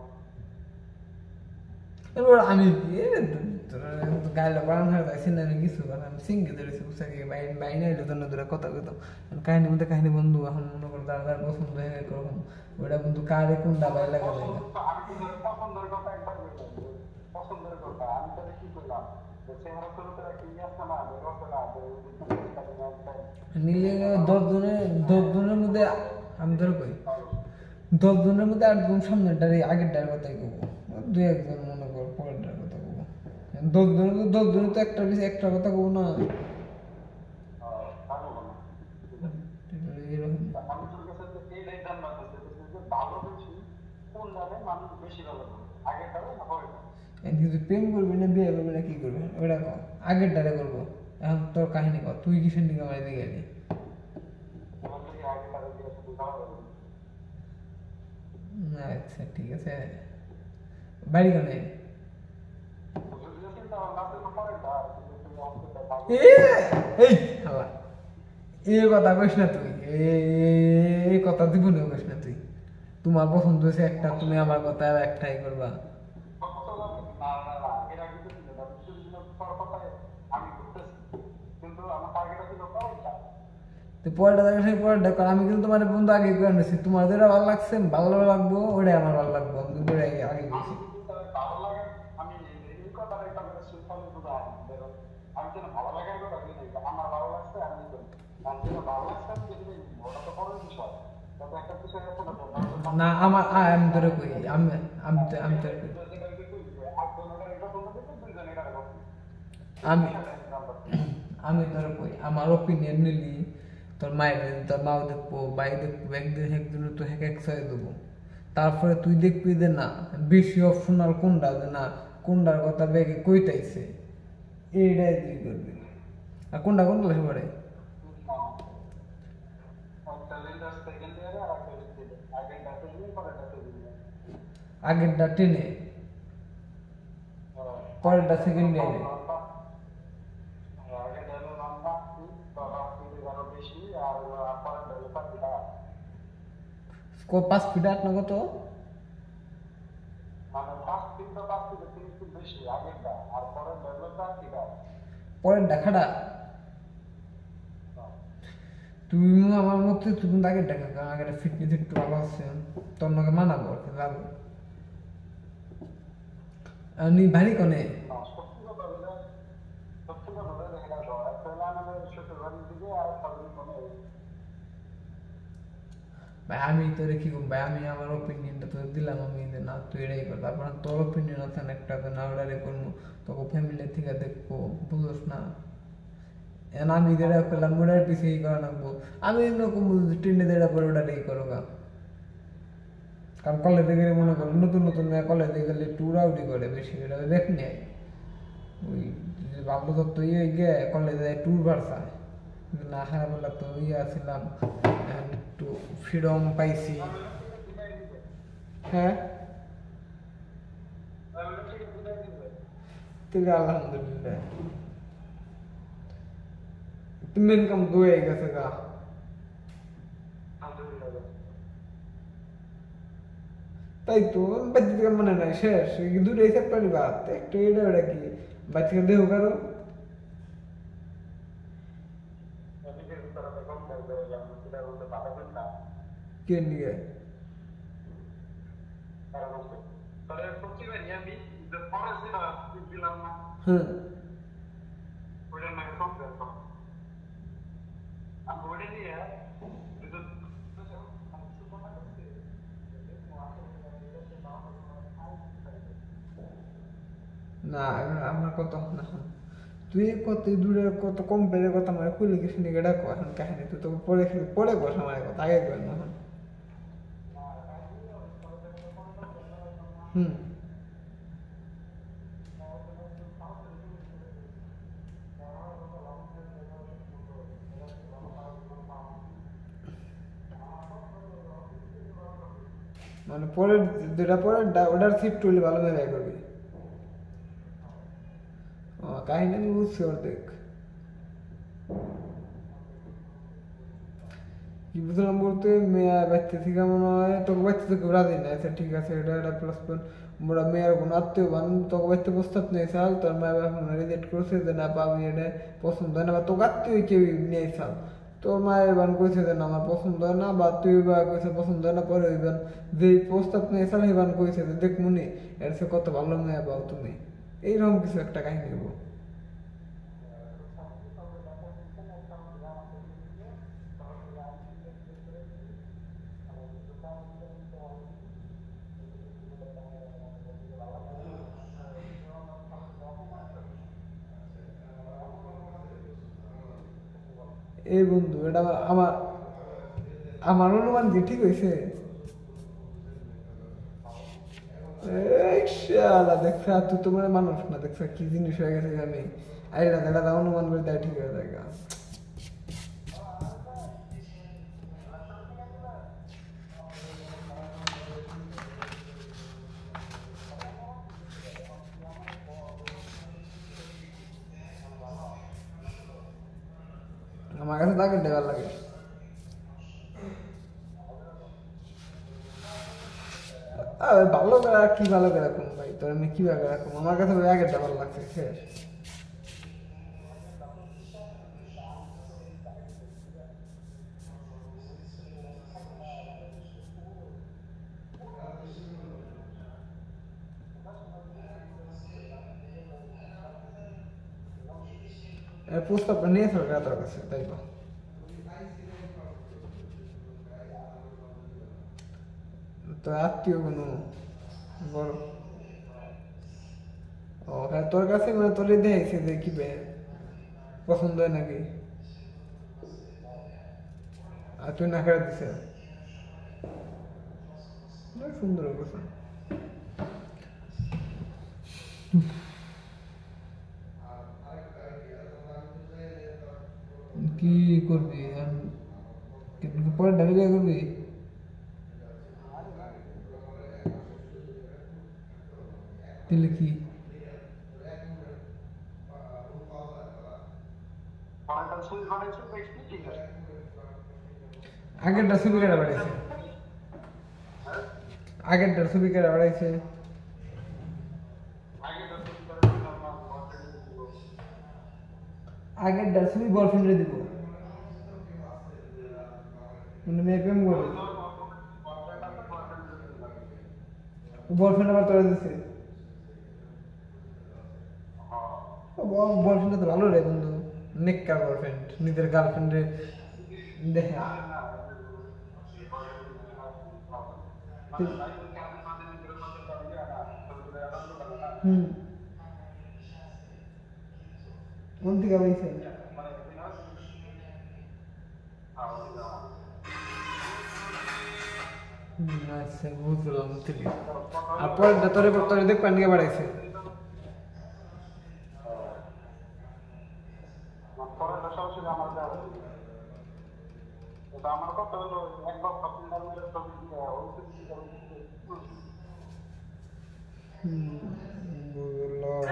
এবার আমি গাইলে বাড়ানো হয়ে যাচ্ছে না আমি কিছু কারণ আমি সিঙ্গে ধরেছি বুঝতে গিয়ে বাইরে এলো তো নদীরা কথা কইতাম কাহিনী মধ্যে কাহিনী বন্ধু এখন মনে করো তার তার পছন্দ হয়ে এরকম ওটা বন্ধু কারে কোনটা ভাই লাগে আমি তো পছন্দের কথা একবার বললাম পছন্দের কথা আমি তাহলে কি করলাম চেহারা শুরু করে কি আসছে না বেরোতে না নিলে 10 জনের মধ্যে আমি ধরে কই 10 জনের মধ্যে 8 জন সামনেটার আগেরটার কথাই কব 2-1 জন মনে কর পরেরটার কথা কব 10 জনের তো একটা বেশি একটা কথা কব না এরকম আমি তোর কাছে এইটাই জানবার চাইছি যে ভালো বেশি কোন নামে মানুষ বেশি ভালো আগে কারো না পরে কিন্তু প্রেম করবি না বিয়ে করবি না কি করবি ওটা কর আগের ডারে করবো এখন তোর কাহিনী কর তুই কিসের দিকে আমার দিকে গেলি আচ্ছা ঠিক আছে বাড়ি কানে এই হালা এই কথা কইস না তুই এই কথা দিব না কইস না তুই তোমার পছন্দ হয়েছে একটা তুমি আমার কথা আর একটাই করবা পরেরটা দেখে সেই পরেরটা কারণ আমি কিন্তু তোমার বন্ধু আগে করে নিয়েছি তোমার যেটা ভালো লাগছে ভালো লাগবো ওটাই আমার ভালো লাগবো আমি কিন্তু ওটাই আগে গেছি না আমার আমি তোরে কই আমি তোরে কই আমি তোরে কই আমার ওপিনিয়ন নিলি তোর মায়ের তোর মাও দেখবো বাই দেখবো একদিন তো এক ছয় দেবো তারপরে তুই দেখবি যে না বেশি অপশনাল কোনটা যে না কোনটার কথা বেগে কইতাইছে এইটাই তুই করবি আর কোনটা কোন ক্লাসে পড়ে আগেরটা 10-এ পরেরটা সেকেন্ড ইয়ারে কত 5 ফিট 8 না কত পরের দেখাটা তুমি আমার মতে তুমি আগের দেখা কারণ আগের ফিটনেস একটু ভালো আছে তোর নাকি মানাবো আর কি যাবো আমি ভারী কনে ভাই আমি তোরে কি ভাই আমি আমার ওপিনিয়নটা তোর দিলাম আমি যে না তুই এটাই কর তারপর তোর ওপিনিয়ন আছে একটা যে না ওটারে করবো তোকে ফ্যামিলি থেকে দেখবো বুঝোস না আমি যেটা করলাম ওটার পিছিয়ে করা লাগবো আমি এরকম ট্রেনে যেটা করে ওটাই করো গা কারণ কলেজে গেলে মনে করো নতুন কলেজে গেলে ট্যুর আউটই করে বেশি এটা দেখ নেই ওই বাবু দত্ত গিয়ে কলেজে ট্যুর বাড়ছায় না হ্যাঁ বলে তো আসছিলাম একটু ফ্রিডম পাইছি হ্যাঁ তাহলে ঠিক আছে বুঝাই দিবে তুই আলহামদুলিল্লাহ তুমি ইনকাম দুয়ে গেছে গা আলহামদুলিল্লাহ তাই তো বাচ্চা থেকে মনে নাই শেষ দুটোই সেপ্টারি বাদ একটা এটা ওটা কি বাচ্চাকে দেহ কারো এদিকে তারা কম করবে যেমন সেটা বলতে পারবেন না কে নিয়ে তারা বলতে তাহলে সত্যি ভাই আমি যে পরে যেটা দিলাম না হ্যাঁ ওইটা নাকি কম দেয় আমি ওইটা নিয়ে না আমার কথা না তুই কত দূরে কত কম পেরে কথা আমার খুলে কিছু নিয়ে ডাকো এখন কাহিনী তুই তো পরে বস আমার কথা আগে কর না হুম মানে পরের যেটা পরে ওটার শিফট হলে ভালো ব্যয় করবি কাহিনী আমি বুঝছি অর্ধেক কি বুঝলাম বলতে মেয়া বাচ্চা থেকে মনে হয় তোকে বাচ্চা থেকে রাজি না আচ্ছা ঠিক আছে এটা একটা প্লাস পয়েন্ট মোরা মেয়ের কোনো আত্মীয় বান তোকে বাচ্চা প্রস্তাব নিয়ে চাল তোর মা বাবা রিজেক্ট করছে যে না পাবি এটা পছন্দ হয় না বা তোকে আত্মীয় কেউ নিয়ে চাল তোর মায়ের বান কইছে যে না আমার পছন্দ হয় না বা তুই বা কইছে পছন্দ হয় না পরে হইবেন যে প্রস্তাব নিয়ে চাল এই বান কইছে যে দেখ মুনি এর সে কত ভালো মেয়ে পাও তুমি এইরকম কিছু একটা কাহিনী হবো এই বন্ধু এটা আমার আমার অনুমান কি ঠিক হয়েছে দেখছে তুই তো মানে মানুষ না দেখছে কি জিনিস হয়ে গেছে আমি আইলা এটা অনুমান করে তাই ঠিক হয়ে যায় আমার কাছে তাকে দেওয়ার লাগে ভালো করে আর কি ভালো করে রাখুন ভাই তোর আমি কিভাবে রাখুন আমার কাছে আগে দেওয়ার লাগছে শেষ প্রস্তাবটা নিয়ে ফেলবে তোর কাছে তাই তো তো আত্মীয় কোনো বড় ও হ্যাঁ তোর কাছে মানে তোরে দেখছে যে কি পছন্দ হয় নাকি আর তুই না করে দিছে সুন্দর অবস্থা কি করবি পরে ডালি বিয়ে করবি তাহলে কি আগেরটা ছবি কেটে বাড়াইছে আগেরটার ছবি কেটে বাড়াইছে আগেরটার ছবি বয়ফ্রেন্ডে দিব মানে মেয়ে প্রেম করবে বয়ফ্রেন্ড আবার তোরা দিচ্ছে বয়ফ্রেন্ড তো ভালো রে বন্ধু নেককার বয়ফ্রেন্ড নিজের গার্লফ্রেন্ডে দেখে হুম কোন থেকে পাইছে আচ্ছা বুঝলাম ঠিক আর পরে তোরে দেখ পান গিয়ে বাড়াইছে আমার কথা হলো একবার বুঝলাম।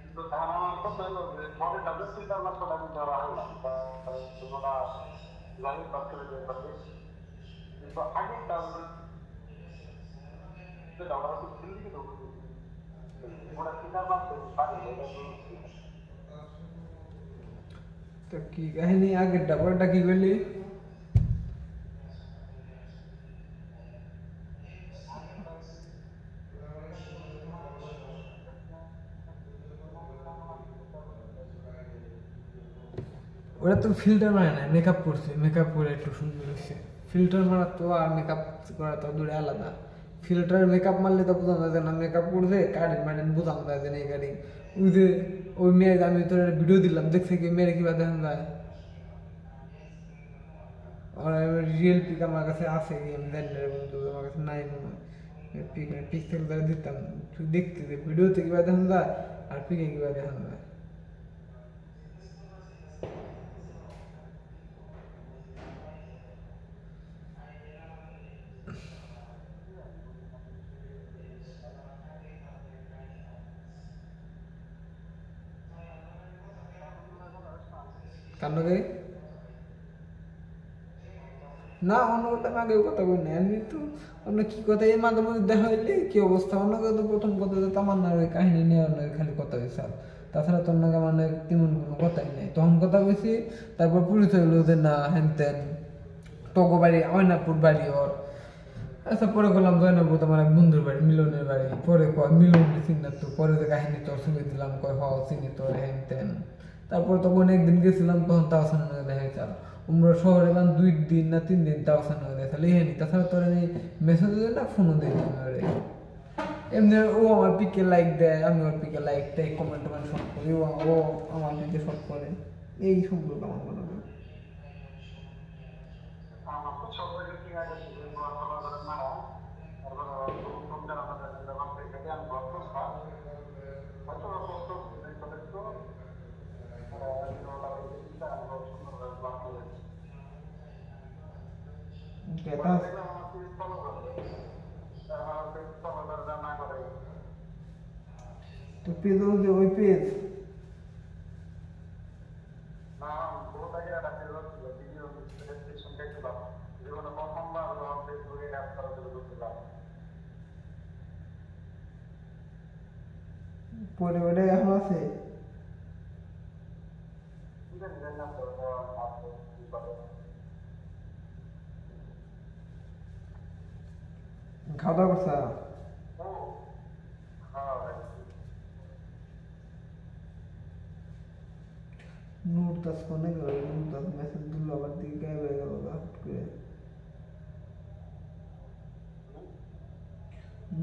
কিন্তু তার আমার কথা হলো যে পরে তাদের চিন্তা ভাবনা আমি দেওয়া হলো তোমরা জানি পাচ্ছে যে পাচ্ছে কিন্তু আগে তাহলে যেটা ওরা তো দিল্লি তো ওরা চিন্তা ভাবনা পারে এটা তো কি কাহিনী আগের ডাবলটা কি করলি? ওরা তো ফিল্টার মারে না, মেকআপ করছে, মেকআপ করে একটু সুন্দর হয়েছে। ফিল্টার মারা তো আর মেকআপ করা তো দূরে আলাদা। ফিল্টার মেকআপ মারলে তো বোঝানো যায় না মেকআপ করছে, কাটিং মাটিং বোঝানো যায় যে এই কাটিং। ওই যে ওই মেয়ে আমি তোর ভিডিও দিলাম, দেখছে কি মেয়ের কিবা দেখা যায়? আর রিয়েল পিক আমার কাছে আছে, আমি জানি না বন্ধু, আমার কাছে নাই মনে হয়। পিক্সেল দ্বারা দিতাম, তুই দেখতে যে ভিডিওতে কিবা দেখা যায় আর পিকে কিবা দেখা যায়। কান্নকে না অন্য কথা আমি আগেও কথা বলি না, এমনি তো অন্য কি কথা এই মাঝে মধ্যে দেখা হইলে কি অবস্থা, অন্য কথা প্রথম কথা তো তামান্নার ওই কাহিনী নিয়ে অন্য খালি কথা হয়েছে। আর তাছাড়া তো অন্য মানে তেমন কোনো কথাই নেই। তখন কথা কইছি, তারপর পরিচয় হলো যে না হেন তেন টগো বাড়ি অয়নাপুর বাড়ি ওর। আচ্ছা পরে বললাম জয়নাপুর তোমার এক বন্ধুর বাড়ি, মিলনের বাড়ি। পরে কয় মিলন চিন্তা তো, পরে যে কাহিনী তোর ছবি দিলাম, কয় হ চিনি তোর হেন তেন। তারপর তখন একদিন গেছিলাম, তখন তাও সামনে দেখা গেছে। আমরা শহরে বান 2 দিন না 3 দিন তাও সামনে দেখা লিখেনি। তাছাড়া তোর আমি মেসেজ দিই না, ফোনও দিই না। এমনি ও আমার পিকে লাইক দেয়, আমি ওর পিকে লাইক দেয়, কমেন্ট টমেন্ট সব করি, ও আমার পিকে সব করে। এই সম্পর্ক আমার মনে হয়। আমার তো সব জায়গায় ঠিক আছে মারা তারপর প্রথম যারা আমাদের ব্যবহার থেকে আমি গল্প হয়তো কষ্ট দেখো বেটা তো পেজ যে ওই পেজ পরে ওটা এখন আছে। খাওয়া দাওয়া করছা? নূর তাস কোনে গেল? নূর তাস মেসেজ দিল আবার দিকে গায়েব হয়ে গেল হঠাৎ করে।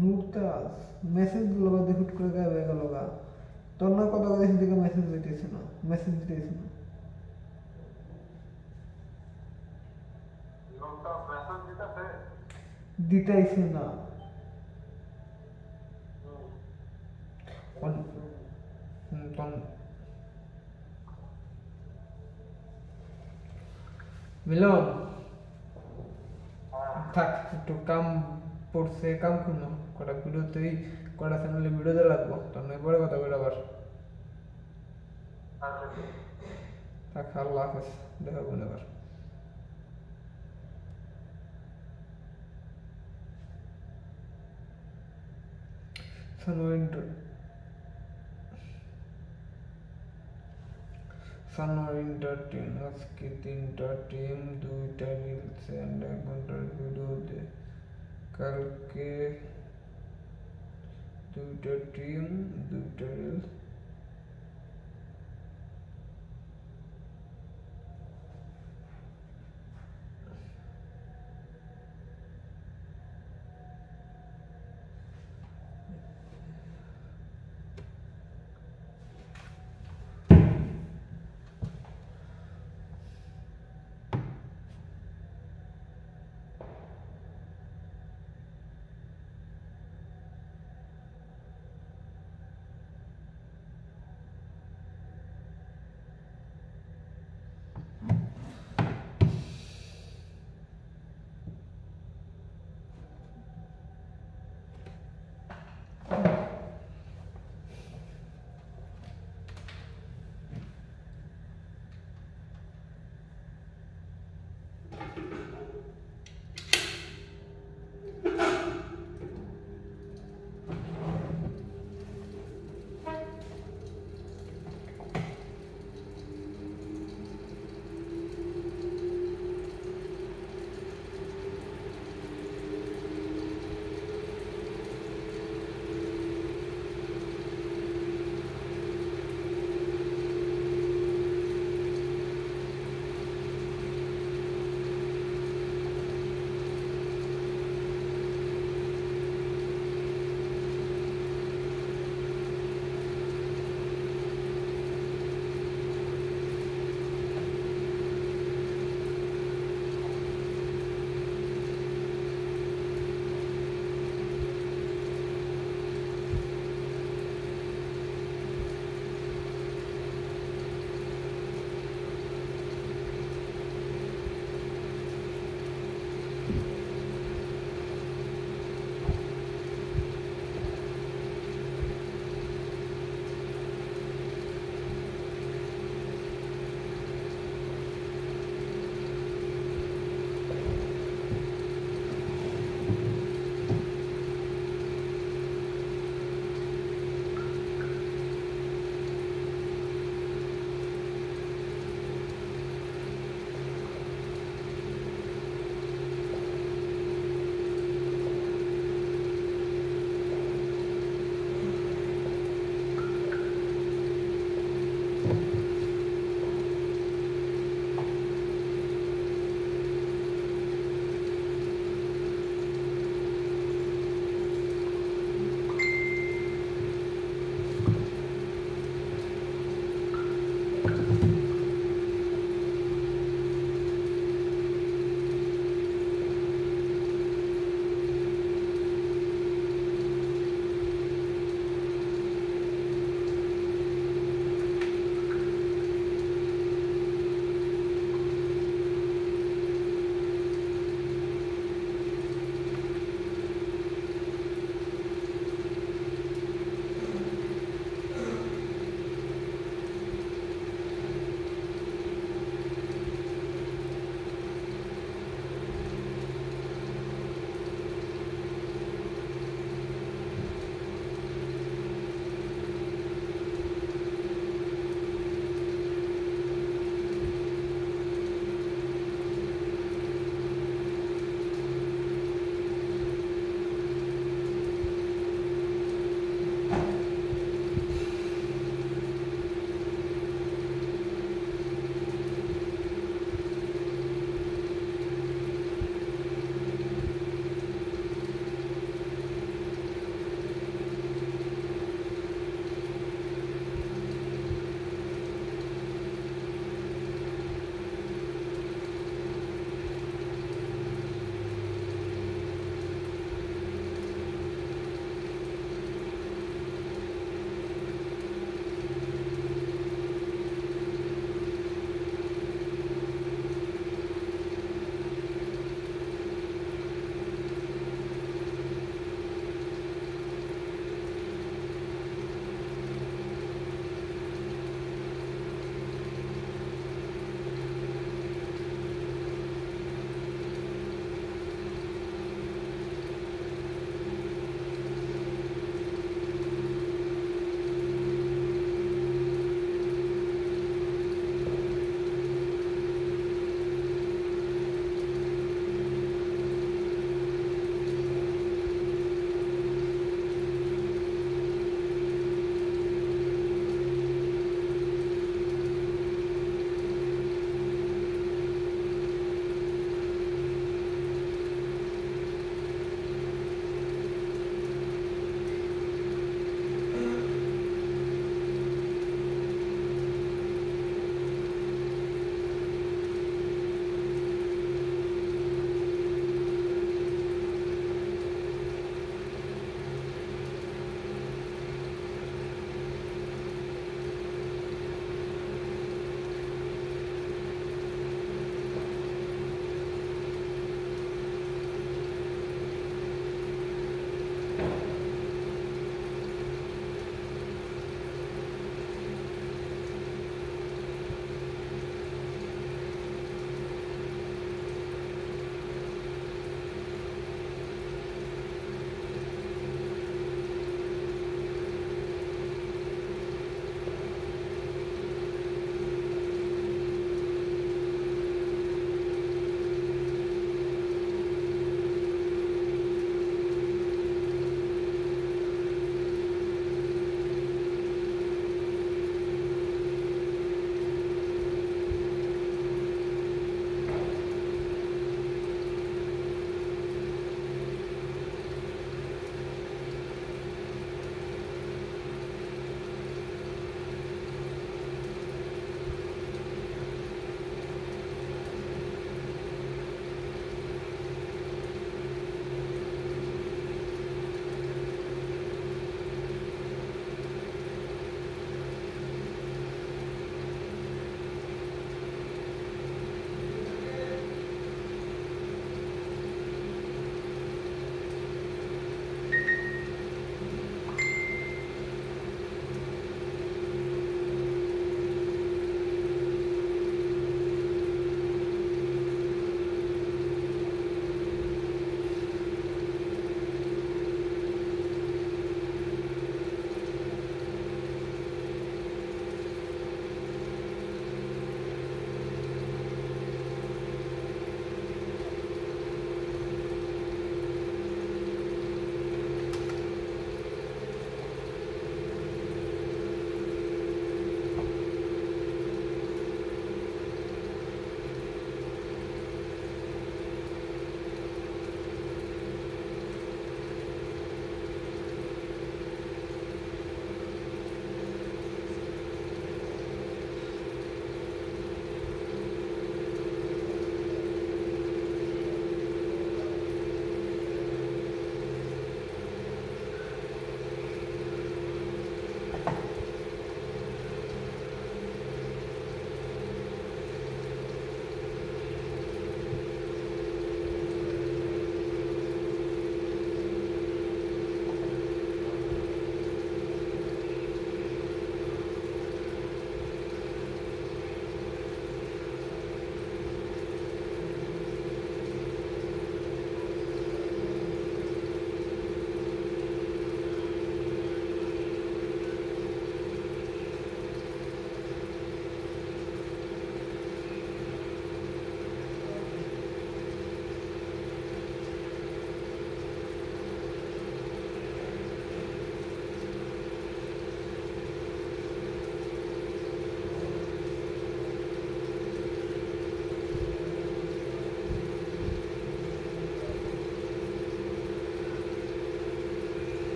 নূর তাস মেসেজ দিল আবার হুট করে গায়েব হয়ে গেল গা। তোর না কথা কথা দিকে মেসেজ দিতেছে না, মেসেজ দিতেছে না, দিতেইছে না। মিলন থাক, একটু কাম পড়ছে, কাম করলো কটা ভিডিওতেই, কটা চ্যানেলে ভিডিওতে লাগবো, তোর নয় পরে কথা বলে আবার। থাক, আল্লাহ হাফেজ, দেখা হবে আবার। সানোয়ার এন্টারটেইন আজকে 3টা টিম 2টা রিলস এন্ড 1 ঘন্টার ভিডিও দে। কালকে 2টা টিম 2টা রিলস